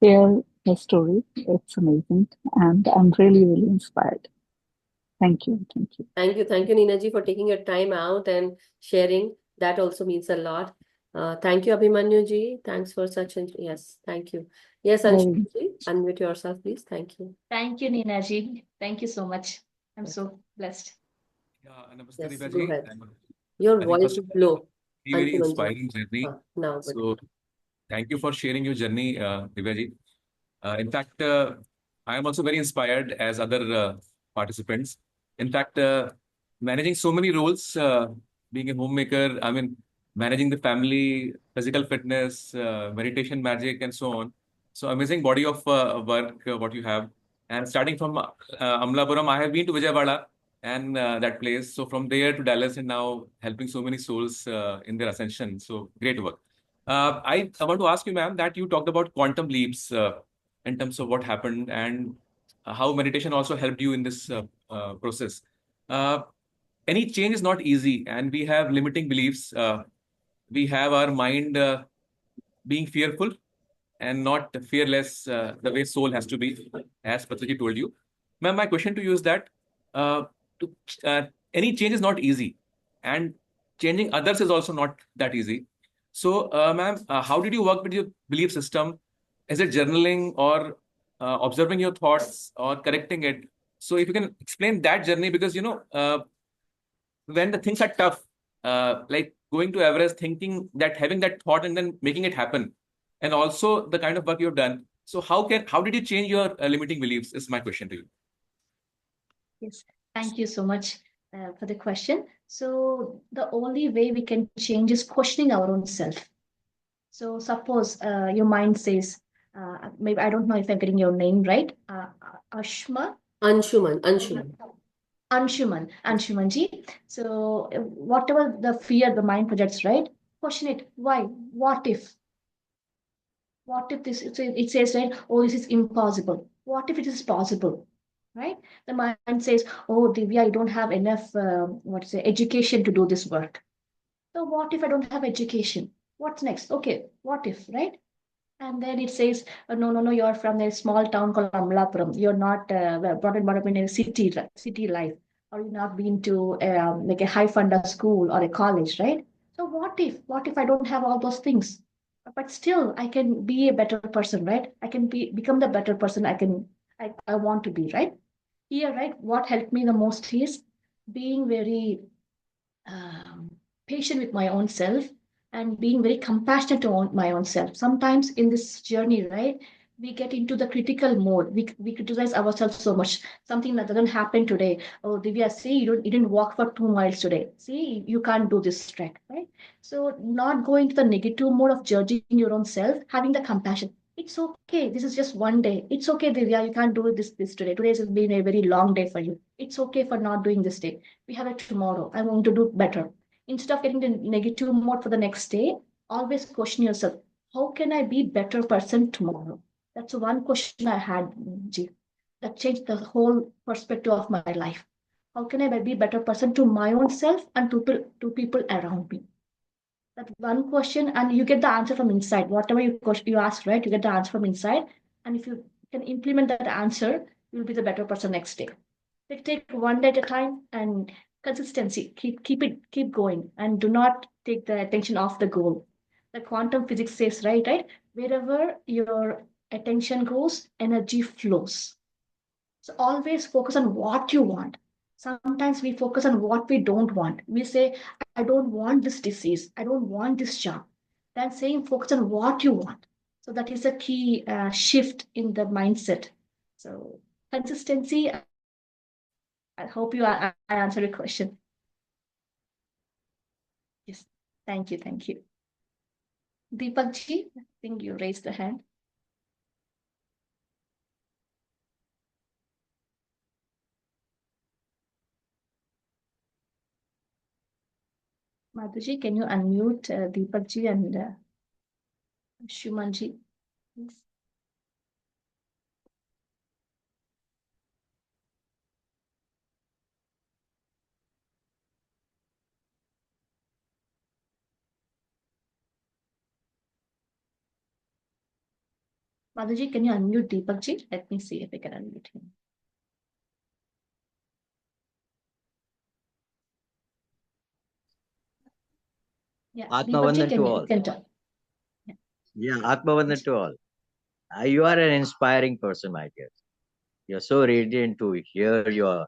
hear your story. It's amazing. And I'm really, really inspired. Thank you. Thank you. Thank you, Neena ji, for taking your time out and sharing. That also means a lot. Thank you, Abhimanyu ji. Thanks for such. Yes, thank you. Yes, Very Anshu ji, unmute yourself, please. Thank you. Thank you, Neena ji. Thank you so much. I'm Yes, so blessed. Yeah, Namaste, yes, Divya go ji. ahead. And Your I think voice first is of all, low, very Anshuman ji. inspiring journey. Now, good. So thank you for sharing your journey, Divya ji. In fact, I am also very inspired as other participants. In fact, managing so many roles, being a homemaker, I mean, managing the family, physical fitness, meditation, magic, and so on. So amazing body of work, what you have. And starting from Amlapuram, I have been to Vijayawada and that place. So from there to Dallas, and now helping so many souls in their ascension. So great work. I want to ask you, ma'am, that you talked about quantum leaps in terms of what happened and how meditation also helped you in this process. Uh, any change is not easy, and we have limiting beliefs. We have our mind being fearful and not fearless the way soul has to be, as Patrici told you. Ma'am, my question to you is that uh, to, uh, any change is not easy, and changing others is also not that easy. So, ma'am, how did you work with your belief system? Is it journaling or observing your thoughts or correcting it? So, if you can explain that journey, because when the things are tough, like going to Everest, thinking that having that thought and then making it happen, and also the kind of work you've done. So how did you change your limiting beliefs? Is my question to you. Yes, thank you so much for the question. So the only way we can change is questioning our own self. So suppose your mind says, maybe I don't know if I'm getting your name right, Ashma. Anshuman. Anshumanji. So whatever the fear the mind projects, right? Question it. Why? What if? What if this? It says, right? Oh, this is impossible. What if it is possible? Right? The mind says, oh, Divya, you don't have enough, education to do this work. So what if I don't have education? What's next? Okay, what if, right? And then it says, no, no, no, you're from a small town called Amlapuram. You're not brought up in a city life, or you've not been to like a high funder school or a college, right? So what if I don't have all those things? But still, I can be a better person, right? I can become the better person I want to be, right? Here, right? What helped me the most is being very um, patient with my own self and being very compassionate to my own self. Sometimes in this journey, right, we get into the critical mode. We criticize ourselves so much. Something that doesn't happen today. Oh, Divya, see, you didn't walk for 2 miles today. See, you can't do this trek, right? So not going to the negative mode of judging your own self, having the compassion. It's okay. This is just one day. It's okay, Divya. You can't do this today. Today has been a very long day for you. It's okay for not doing this day. We have it tomorrow. I'm going to do better. Instead of getting the negative mode for the next day, always question yourself, how can I be better person tomorrow? That's one question I had, G. That changed the whole perspective of my life. How can I be better person to my own self and to people around me? That one question, and you get the answer from inside. Whatever you ask, right? You get the answer from inside, and if you can implement that answer, you'll be the better person next day. Take one day at a time and consistency. Keep going, and do not take the attention off the goal. The quantum physics says, right? Wherever your attention goes, energy flows. So always focus on what you want. Sometimes we focus on what we don't want. We say, I don't want this disease. I don't want this job. Then saying focus on what you want. So that is a key shift in the mindset. So consistency. I hope I answered your question. Yes. Thank you. Deepak ji, I think you raised the hand. Madhuji, can you unmute Deepak ji and Shuman ji? Thanks. Madhuji, can you unmute Deepakji? Let me see if I can unmute him. Yeah, Atma Deepakji, Vandan to all. you can talk. Yeah, Atma Vandan to all. You are an inspiring person, my dear. You're so radiant to hear your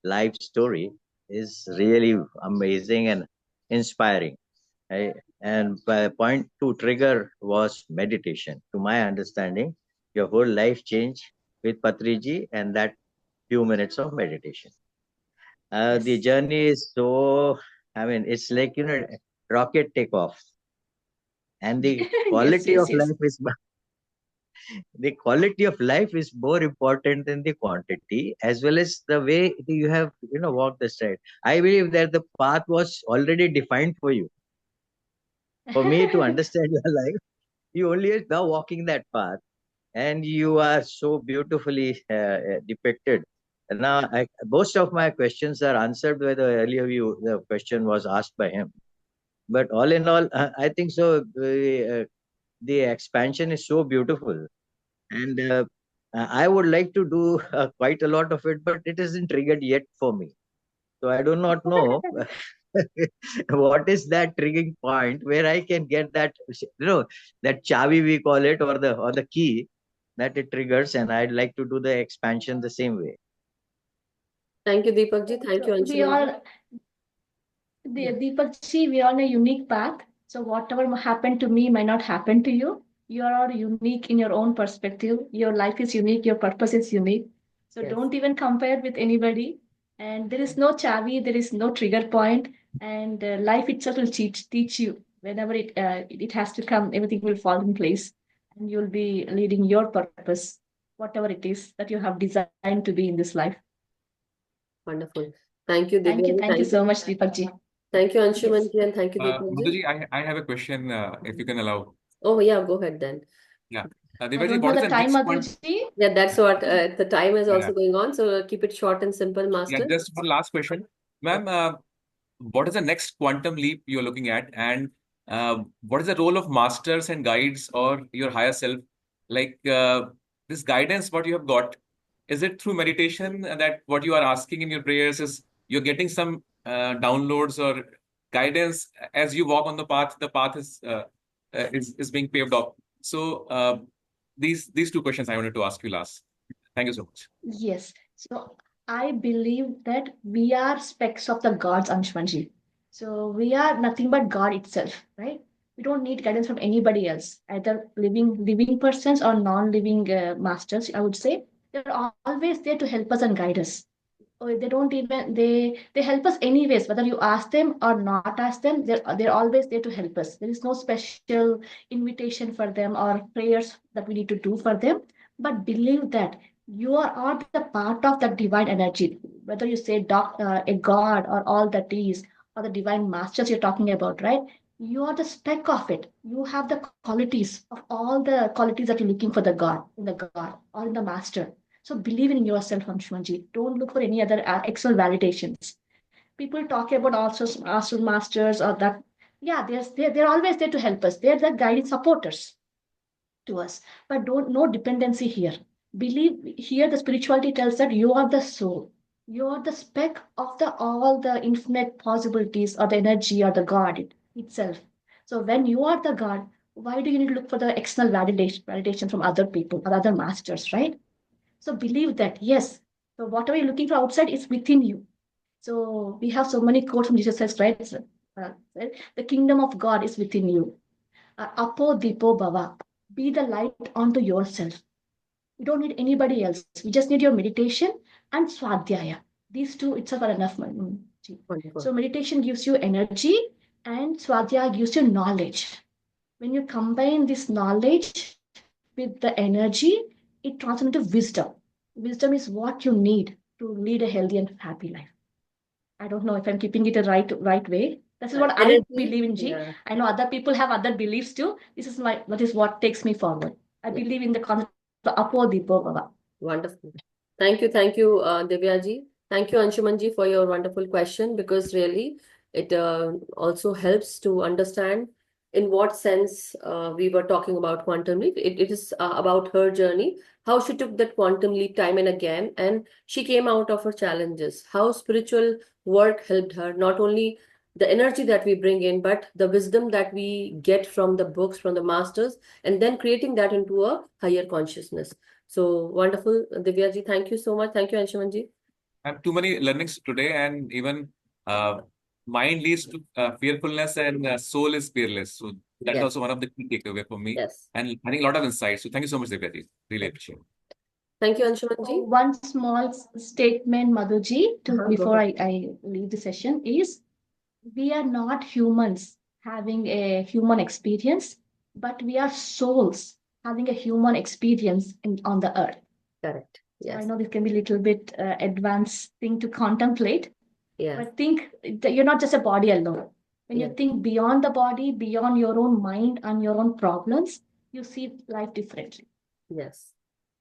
life story is really amazing and inspiring. And my point to trigger was meditation. To my understanding, your whole life changed with Patriji and that few minutes of meditation. The Yes. journey is so, I mean, it's like, rocket takeoff. And the Yes, quality yes, of yes. life is the quality of life is more important than the quantity, as well as the way you have walked the stride. I believe that the path was already defined for you. For me to understand your life, you only are now walking that path, and you are so beautifully depicted. And now most of my questions are answered by the question was asked by him. But all in all, I think so. The expansion is so beautiful, and I would like to do quite a lot of it, but it isn't triggered yet for me. So I do not know what is that triggering point where I can get that, that chavi we call it, or the key that it triggers, and I'd like to do the expansion the same way. Thank you, Deepakji. Thank you, So we Anshumanji. are Deepakji, we are on a unique path. So whatever happened to me might not happen to you. You are unique in your own perspective. Your life is unique. Your purpose is unique. So Yes. don't even compare with anybody. And there is no chavi. There is no trigger point. And life itself will teach you whenever it has to come. Everything will fall in place, and you'll be leading your purpose, whatever it is that you have designed to be in this life. Wonderful. Thank you, Divya. Thank you so much, Deepakji. Thank you, Yes. Anshumanji, and thank you, Deepakji. Madhuji, I have a question, if you can allow. Oh, yeah, go ahead then. Yeah. I Divyaji, don't what know is the the time, next point? Madhuji. Yeah, that's what the time is also Yeah. going on. So keep it short and simple, Yeah, Master. just one last question. Ma'am, what is the next quantum leap you're looking at? And what is the role of masters and guides or your higher self? Like this guidance, what you have got, is it through meditation that what you are asking in your prayers is you're getting some downloads or guidance as you walk on the path is being paved off. So these two questions I wanted to ask you last. Thank you so much. Yes. So I believe that we are specks of the gods, Anshumanji. So we are nothing but God itself, right? We don't need guidance from anybody else, either living persons or non-living masters. I would say they're always there to help us and guide us. Or they don't even they help us anyways, whether you ask them or not ask them, they're always there to help us. There is no special invitation for them or prayers that we need to do for them. But believe that you are the part of that divine energy, whether you say a god or all that is, or the divine masters you're talking about, right? You are the speck of it. You have the qualities of all the qualities that you're looking for the god in the god or in the master. So believe in yourself, Anshumanji. Don't look for any other external validations. People talk about also masters or that. Yeah, they're always there to help us. They're the guiding supporters to us. But don't no dependency here. Believe here the spirituality tells that you are the soul. You are the speck of the all the infinite possibilities or the energy or the God itself. So when you are the God, why do you need to look for the external validation from other people or other masters, right? So believe that, yes. So whatever you're looking for outside is within you. So we have so many quotes from Jesus says, right? The kingdom of God is within you. Apo dipo bhava. Be the light onto yourself. You don't need anybody else. We just need your meditation and swadhyaya. These two itself are enough. Wonderful. So meditation gives you energy and swadhyaya gives you knowledge. When you combine this knowledge with the energy, it transforms into wisdom. Wisdom is what you need to lead a healthy and happy life. I don't know if I'm keeping it a right way. This is what I Energy, believe in, G. yeah. I know other people have other beliefs too. This is what takes me forward. I Yeah. believe in the concept of Apo Bhava. Wonderful. Thank you, Divya ji. Thank you, Anshuman ji, for your wonderful question, because really it also helps to understand in what sense we were talking about quantum leap. It is about her journey, how she took that quantum leap time and again, and she came out of her challenges, how spiritual work helped her, not only the energy that we bring in, but the wisdom that we get from the books, from the masters, and then creating that into a higher consciousness. So wonderful, Divya ji. Thank you so much. Thank you, Anshuman ji. I have too many learnings today, and even uh, mind leads to fearfulness, and soul is fearless. So that's Yes, also one of the key takeaway for me, yes. and I think a lot of insights. So thank you so much, Divya ji. Really appreciate it. Thank you, Anshuman So ji. one small statement, Madhuji, to Go before ahead. I leave the session is we are not humans having a human experience, but we are souls having a human experience on the earth. Correct. So I Yes. know this can be a little bit advanced thing to contemplate, Yes. but think that you're not just a body alone. When you Yes. think beyond the body, beyond your own mind and your own problems, you see life differently. Yes.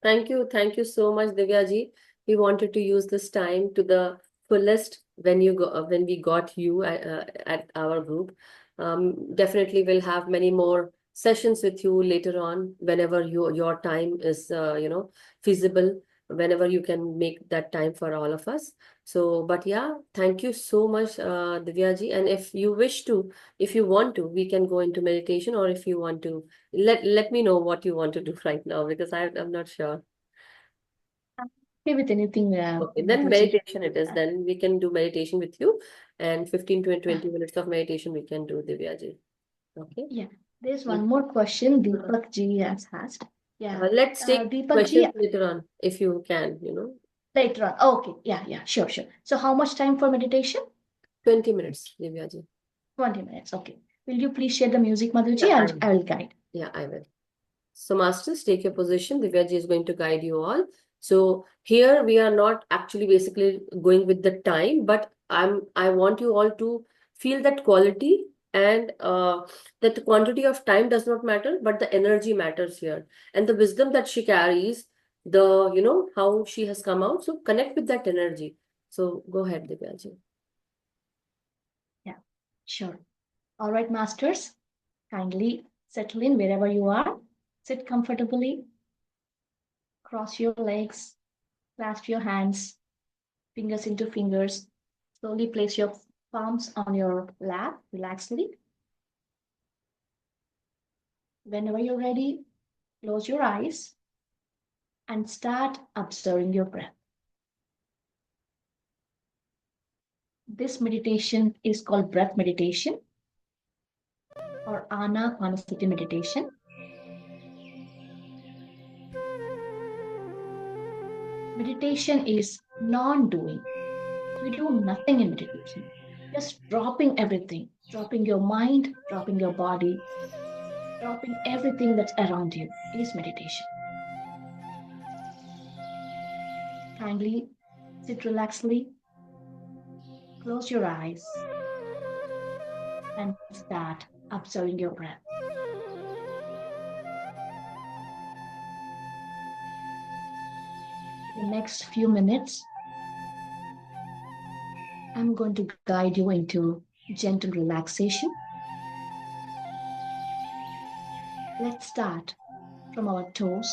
Thank you. Thank you so much, Divya ji. We wanted to use this time to the fullest when we got you at our group. Definitely we'll have many more sessions with you later on whenever your time is feasible, whenever you can make that time for all of us. So, but yeah, thank you so much, Divya ji. And if you want to, we can go into meditation, or if you want to, let me know what you want to do right now, because I'm not sure. I'm okay with anything, Okay, then Madhuji. meditation it is. Then we can do meditation with you, and 15 to 20 minutes of meditation we can do, Divya ji. Okay. Yeah, there's one more question Deepak ji has asked. Yeah, Let's take Deepak ji, questions later on if you can. later on. Oh, okay, yeah, sure, sure. So how much time for meditation? 20 minutes, Divya ji. 20 minutes, okay. Will you please share the music, Madhuji? Yeah, I will guide. yeah, I will. So, masters, take your position. Divya ji is going to guide you all. So here we are not actually basically going with the time, but I want you all to feel that quality, and that the quantity of time does not matter, but the energy matters here, and the wisdom that she carries, how she has come out. So connect with that energy. So go ahead, Divya ji. Yeah, sure. All right, masters, kindly settle in wherever you are. Sit comfortably, cross your legs, clasp your hands, fingers into fingers. Slowly place your palms on your lap, relaxedly. Whenever you're ready, close your eyes and start observing your breath. This meditation is called breath meditation or Anapansati meditation. Meditation is non-doing. We do nothing in meditation. Just dropping everything, dropping your mind, dropping your body, dropping everything that's around you is meditation. Kindly sit relaxedly, close your eyes, and start observing your breath. The next few minutes, I'm going to guide you into gentle relaxation. Let's start from our toes.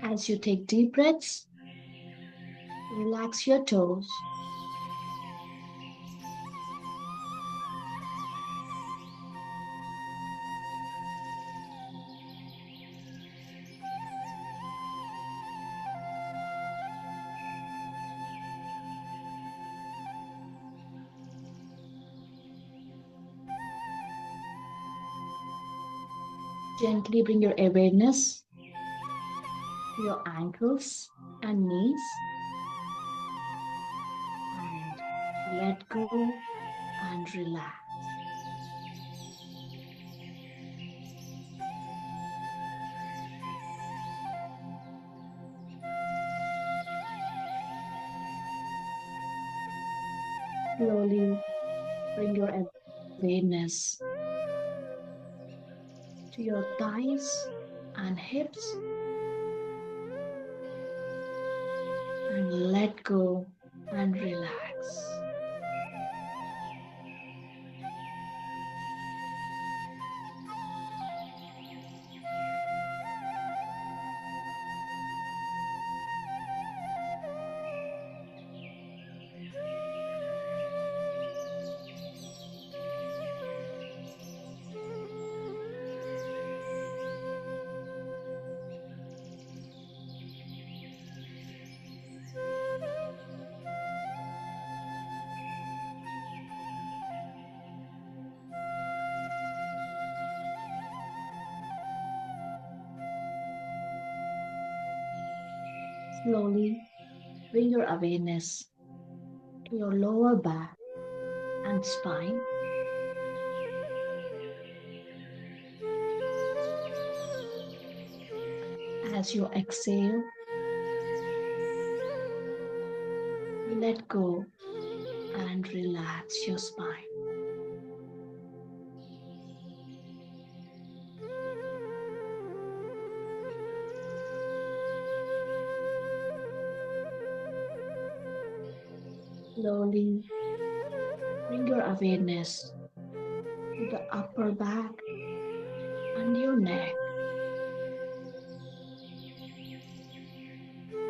As you take deep breaths, relax your toes. Gently bring your awareness to your ankles and knees and let go and relax. Slowly bring your awareness to your thighs and hips, and let go and relax. Slowly bring your awareness to your lower back and spine. As you exhale, let go and relax your spine. Slowly bring your awareness to the upper back and your neck.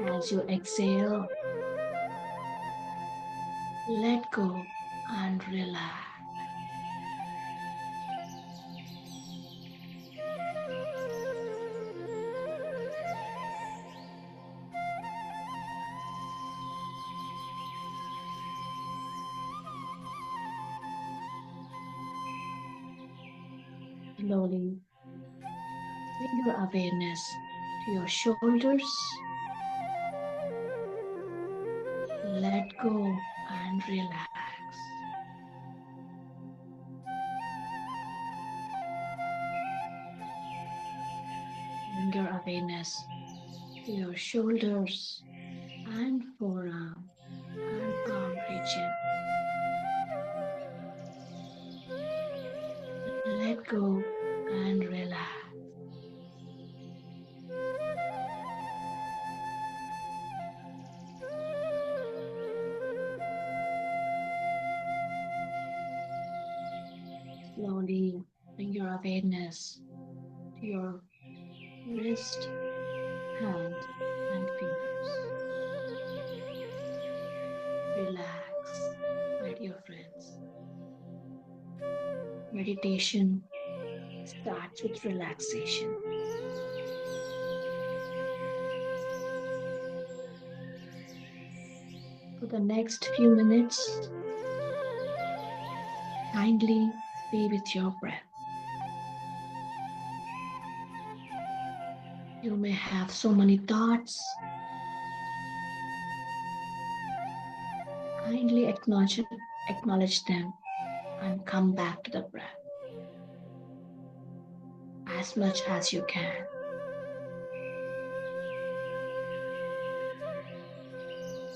As you exhale, let go and relax. Slowly bring your awareness to your shoulders. Let go and relax. Bring your awareness to your shoulders and forearm and arm region. Let go and relax. Slowly bring your awareness to your wrist, hand, and fingers. Relax, my dear friends. Meditation starts with relaxation. For the next few minutes, kindly be with your breath. You may have so many thoughts. Kindly acknowledge them and come back to the breath as much as you can.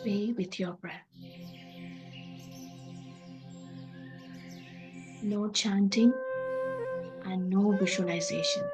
Be with your breath. No chanting and no visualizations.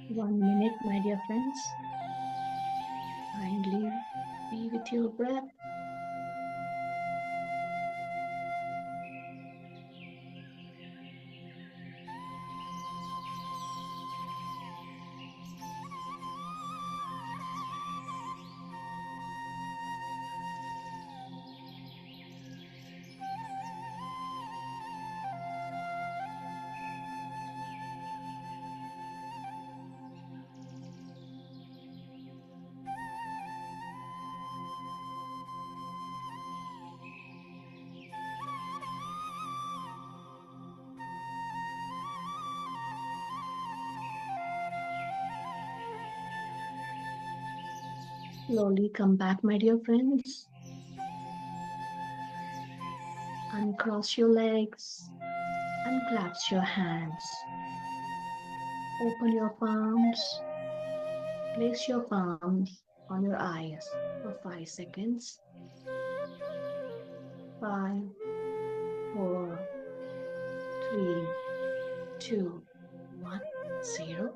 1 minute, my dear friends. Kindly be with your breath. Slowly come back, my dear friends. Uncross your legs, unclasp your hands. Open your palms. Place your palms on your eyes for 5 seconds. 5, 4, 3, 2, 1, 0.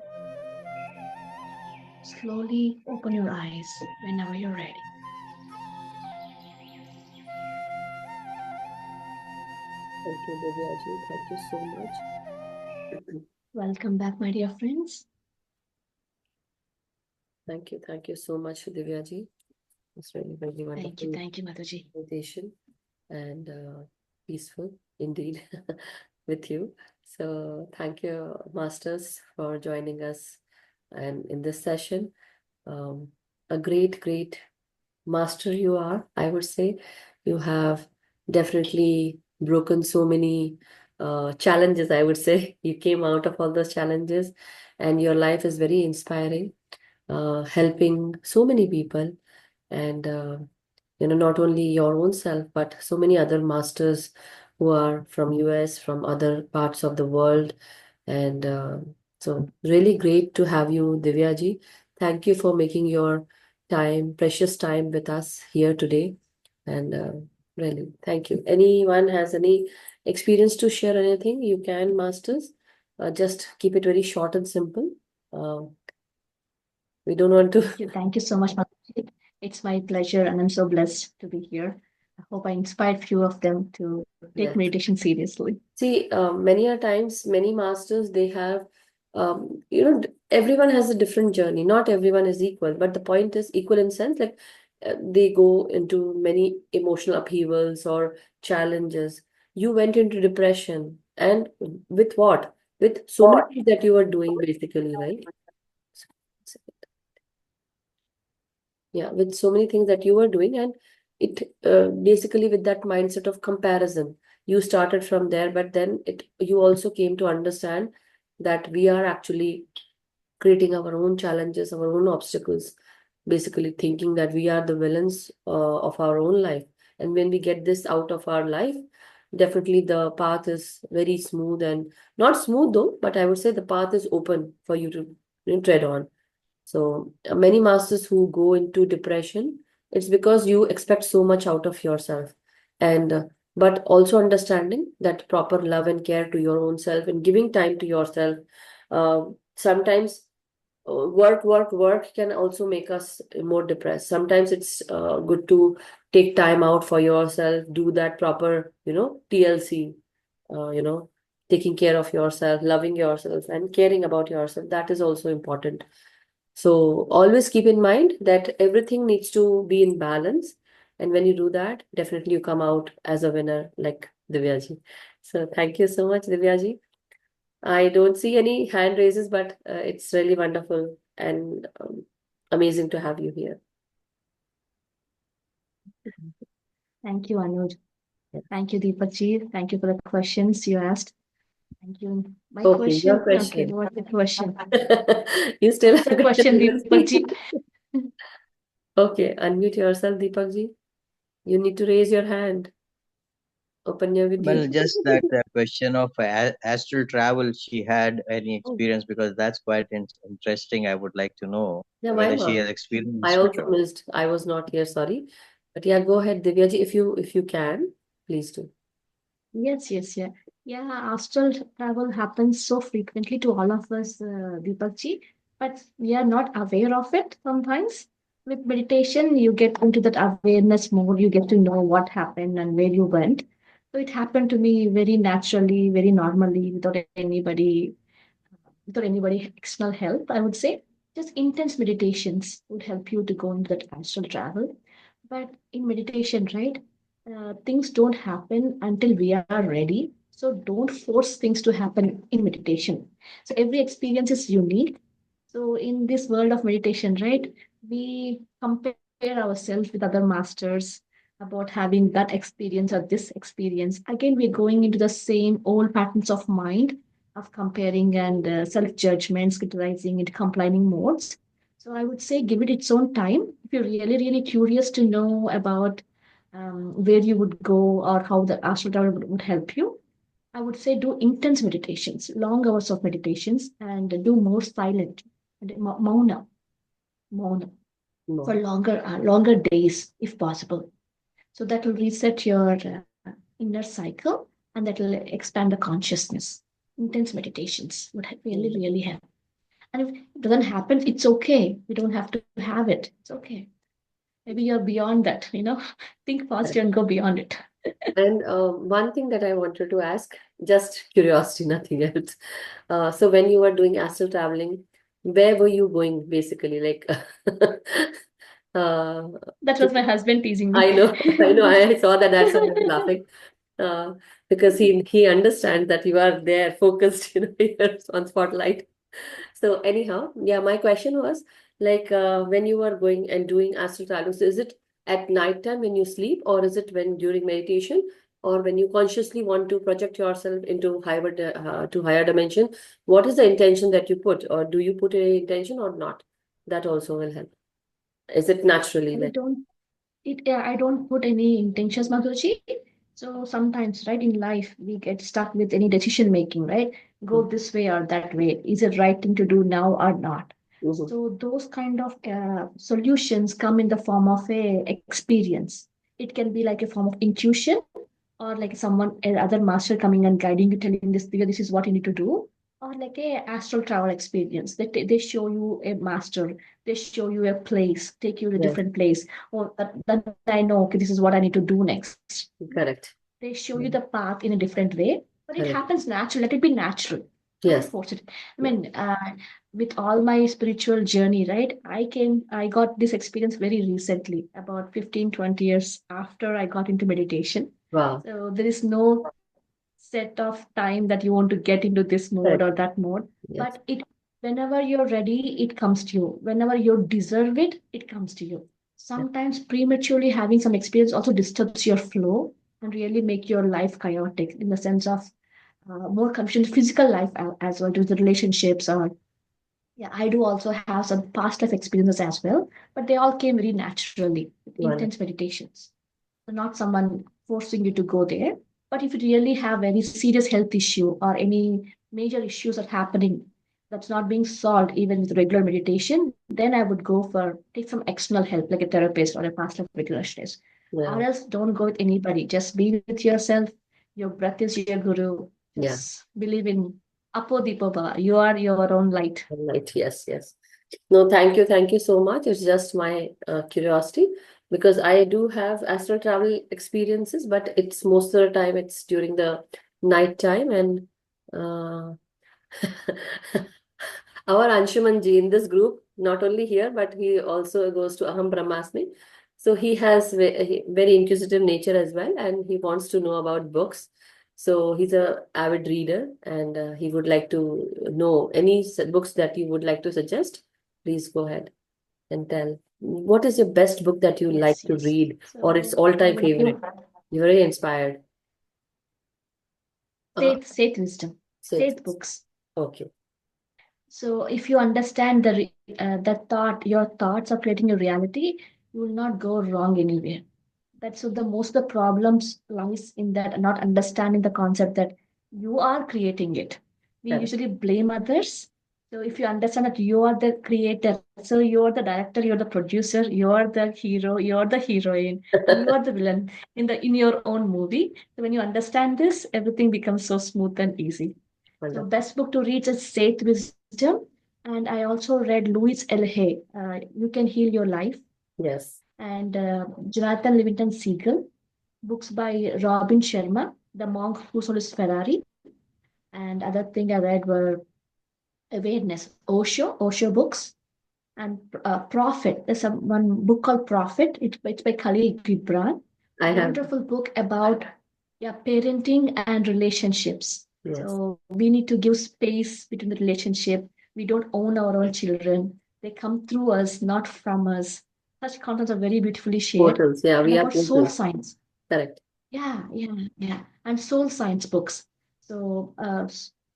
Slowly open your eyes whenever you're ready. Thank you, Divyaji. Thank you so much. Welcome back, my dear friends. Thank you so much, Divyaji. It's really very wonderful Thank you, Mataji. meditation and peaceful indeed with you. So thank you, masters, for joining us and in this session. A great master you are, I would say. You have definitely broken so many challenges, I would say. You came out of all those challenges, and your life is very inspiring, helping so many people, and not only your own self, but so many other masters who are from US, from other parts of the world. And so really great to have you, Divyaji. Thank you for making your time, precious time with us here today. And really, thank you. Anyone has any experience to share anything, you can, masters. Just keep it very short and simple. Uh, we don't want to. Thank you so much, Mataji. It's my pleasure, and I'm so blessed to be here. I hope I inspired few of them to take Yes. meditation seriously. See, many a times, many masters, they have, everyone has a different journey. Not everyone is equal, but the point is equal in sense, like they go into many emotional upheavals or challenges. You went into depression, and with what? With so many things that you were doing, basically, right? Yeah, with so many things that you were doing, and it basically with that mindset of comparison, you started from there, but then you also came to understand that we are actually creating our own challenges, our own obstacles, basically thinking that we are the villains of our own life. And when we get this out of our life, definitely the path is very smooth, and not smooth though, but I would say the path is open for you to tread on. So many masters who go into depression, it's because you expect so much out of yourself. And but also understanding that proper love and care to your own self and giving time to yourself. Sometimes work can also make us more depressed. Sometimes it's good to take time out for yourself, do that proper, TLC, taking care of yourself, loving yourself, and caring about yourself. That is also important. So always keep in mind that everything needs to be in balance. And when you do that, definitely you come out as a winner, like Divyaji. So thank you so much, Divyaji. I don't see any hand raises, but it's really wonderful and amazing to have you here. Thank you, Anuj. Thank you, Deepakji. Thank you for the questions you asked. Thank you. My Okay, your question. Okay, question. what's the question? You still What's have the got the question, TLC. Deepakji? Okay, unmute yourself, Deepakji. You need to raise your hand. Open your video. Well, just that question of astral travel, she had any Oh, experience, because that's quite interesting. I would like to know yeah, why whether she not? has I experienced it also or. missed. I was not here, sorry. But yeah, go ahead, Divyaji, if you can, please do. Yes. Yeah, astral travel happens so frequently to all of us, Deepakji. but we are not aware of it sometimes. With meditation, you get into that awareness mode, you get to know what happened and where you went. So it happened to me very naturally, very normally, without anybody external help, I would say. Just intense meditations would help you to go into that astral travel. But in meditation, right, things don't happen until we are ready. So don't force things to happen in meditation. So every experience is unique. So in this world of meditation, right, we compare ourselves with other masters about having that experience or this experience. Again, we're going into the same old patterns of mind of comparing and self-judgments, criticizing and complaining modes. So I would say give it its own time. If you're really, really curious to know about where you would go or how the astral travel would help you, I would say do intense meditations, long hours of meditations, and do more silent and mauna for No. longer days if possible. So that will reset your inner cycle and that will expand the consciousness. Intense meditations would really, Mm. really help. And if it doesn't happen, it's okay. We don't have to have it. It's okay. Maybe you're beyond that. Think positive and go beyond it. And one thing that I wanted to ask, just curiosity, nothing else. So when you were doing astral traveling, where were you going basically? Like, uh, That was my husband teasing I me. know, I know, I saw that. That's why I was laughing. Uh, because he understands that you are there, focused, you're on spotlight. So anyhow, yeah, my question was like when you are going and doing astral travel, so is it at night time when you sleep, or is it when during meditation, or when you consciously want to project yourself into higher dimension? What is the intention that you put, or do you put any intention or not? That also will help. Is it naturally I like? don't I don't put any intentions, Madhuji. So sometimes, right, in life, we get stuck with any decision making, right? Go this way or that way. Is it right thing to do now or not? Mm-hmm. So those kind of solutions come in the form of a experience. It can be like a form of intuition or like someone other master coming and guiding you, telling this is what you need to do, or like a astral travel experience. They show you a master, they show you a place, take you to a Yes, different place, or that I know, okay, this is what I need to do next. correct. They show you the Mm. path in a different way, but it Correct. happens naturally. Let it be natural. Don't Yes. force it. I mean, with all my spiritual journey, right? I got this experience very recently, about 15, 20 years after I got into meditation. Wow. So there is no set of time that you want to get into this mode or Correct. that mode, Yes. but it whenever you're ready, it comes to you. Whenever you deserve it, it comes to you. Yeah. Sometimes prematurely having some experience also disturbs your flow and really make your life chaotic in the sense of more confusion, physical life as well, to the relationships or yeah, I do also have some past life experiences as well, but they all came very naturally with intense Wonderful. meditations. So not someone forcing you to go there, but if you really have any serious health issue or any major issues are happening that's not being solved even with regular meditation, then I would go for take some external help like a therapist or a past life regressionist. Yeah. Or else don't go with anybody. Just be with yourself. Your breath is your guru. Yeah. Just believe in Apo Deepa. You are your own light. Right. Yes. Yes. No, thank you. Thank you so much. It's just my curiosity because I do have astral travel experiences, but it's most of the time it's during the night time and uh, our Anshuman ji in this group, not only here, but he also goes to Aham Brahmasmi. So he has very inquisitive nature as well, and he wants to know about books. So he's a avid reader, and he would like to know any books that you would like to suggest. Please go ahead and tell. What is your best book that you like Yes, to yes. read, or its So I all-time would give favorite? You're very inspired. Uh, faith wisdom, so, faith books. okay. So if you understand that thought, your thoughts are creating a reality, you will not go wrong anywhere. That's so the most of the problems lies in that not understanding the concept that you are creating it. We Correct. usually blame others. So if you understand that you are the creator, so you are the director, you're the producer, you are the hero, you are the heroine, and you are the villain in your own movie. So when you understand this, everything becomes so smooth and easy. So Wonderful. best book to read is Faith Wisdom. And I also read Louis L. Hay, You Can Heal Your Life, Yes. and Jonathan Livingston Seagull, books by Robin Sharma, The Monk Who Sold His Ferrari. And other thing I read were Awareness, Osho books, and Prophet. There's one book called Prophet. It's by Khalil Gibran. I have. Wonderful book about parenting and relationships. Yes. So we need to give space between the relationship. We don't own our own children. They come through us, not from us. Such contents are very beautifully shared. Portals. Yeah, And we are about soul portals. science. Correct. Yeah. And soul science books. So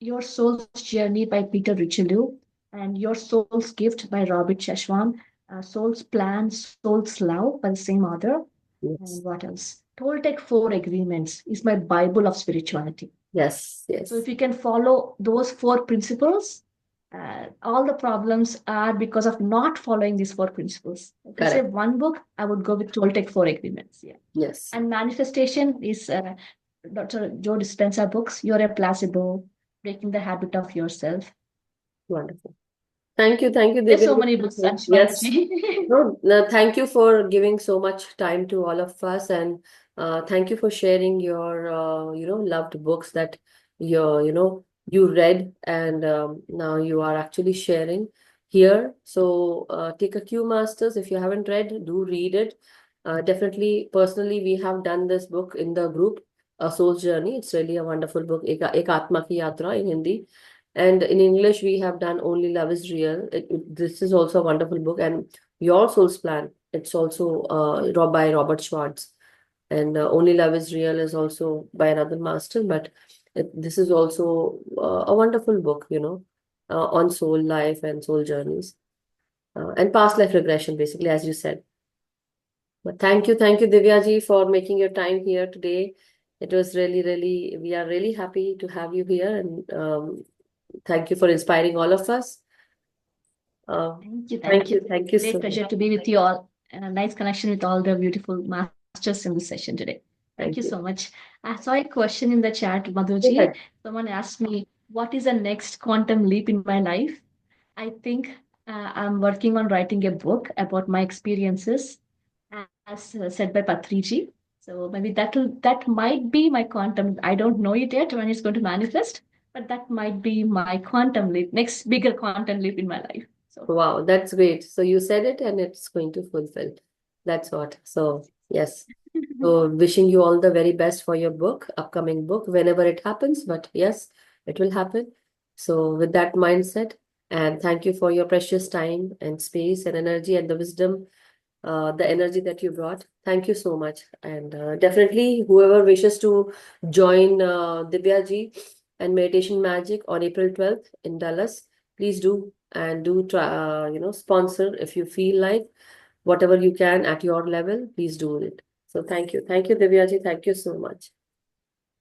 Your Soul's Journey by Peter Richelieu, and Your Soul's Gift by Robert Shashwan, Soul's Plan, Soul's Love by the same author. Yes. And what else? Toltec Four Agreements is my Bible of spirituality. Yes. Yes. So if you can follow those four principles, all the problems are because of not following these four principles. If I say Correct. one book, I would go with Toltec Four Agreements. Yeah. Yes. And manifestation is Dr. Joe Dispenza books. You're a placebo, breaking the habit of yourself. Wonderful. Thank you, There's so Divya. many books, Yes. Anshmaji. No, thank you for giving so much time to all of us, and thank you for sharing your loved books that you read, and now you are actually sharing here. So take a cue, masters. If you haven't read, do read it. Definitely, personally, we have done this book in the group, A Soul's Journey. It's really a wonderful book, Ek Atma Ki Yatra in Hindi. And in English, we have done Only Love is Real. This is also a wonderful book. And Your Soul's Plan, it's also by Robert Schwartz. And Only Love is Real is also by another master. But this is also a wonderful book, on soul life and soul journeys. And past life regression, basically, as you said. But thank you, Divya ji, for making your time here today. It was really, we are really happy to have you here. And thank you for inspiring all of us. Thank you. Thank you Great so pleasure much. to be with you all. And a nice connection with all the beautiful masters in this session today. Thank you so much. I saw a question in the chat, Go Madhuji. ahead. Someone asked me, what is the next quantum leap in my life? I think I'm working on writing a book about my experiences, as said by Patriji. So maybe that might be my quantum. I don't know it yet when it's going to manifest, but that might be my quantum leap, next bigger quantum leap in my life. So Wow, that's great. So you said it and it's going to fulfill. That's what. So yes. So wishing you all the very best for your book, upcoming book, whenever it happens. But yes, it will happen. So with that mindset, and thank you for your precious time and space and energy and the wisdom, the energy that you brought. Thank you so much. And definitely, whoever wishes to join Divya ji and Meditation Magic on April 12th in Dallas, please do, and do try, sponsor if you feel like whatever you can at your level, please do it. So thank you, Divya ji. Thank you so much.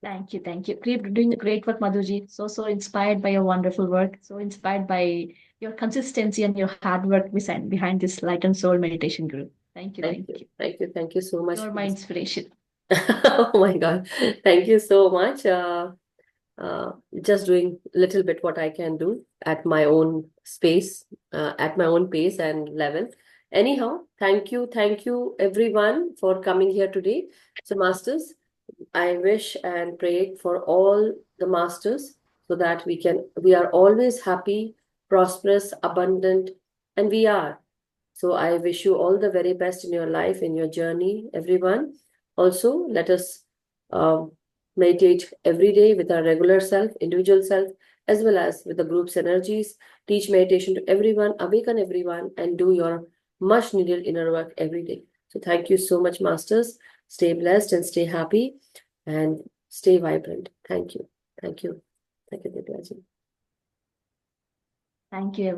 thank you. Keep doing the great work, Madhuji. So inspired by your wonderful work. So inspired by your consistency and your hard work behind this Light and Soul meditation group. Thank you. Thank you so much. You're my inspiration. Oh my God. Thank you so much. Just doing a little bit what I can do at my own space, at my own pace and level. Anyhow, thank you everyone for coming here today. So masters, I wish and pray for all the masters so that we are always happy, prosperous, abundant, and we are. So I wish you all the very best in your life, in your journey, everyone. Also, let us um, meditate every day with our regular self, individual self, as well as with the group's energies. Teach meditation to everyone, awaken everyone, and do your much needed inner work every day. So thank you so much, masters. Stay blessed and stay happy and stay vibrant. Thank you. Thank you. Thank you, Divya ji. Thank you,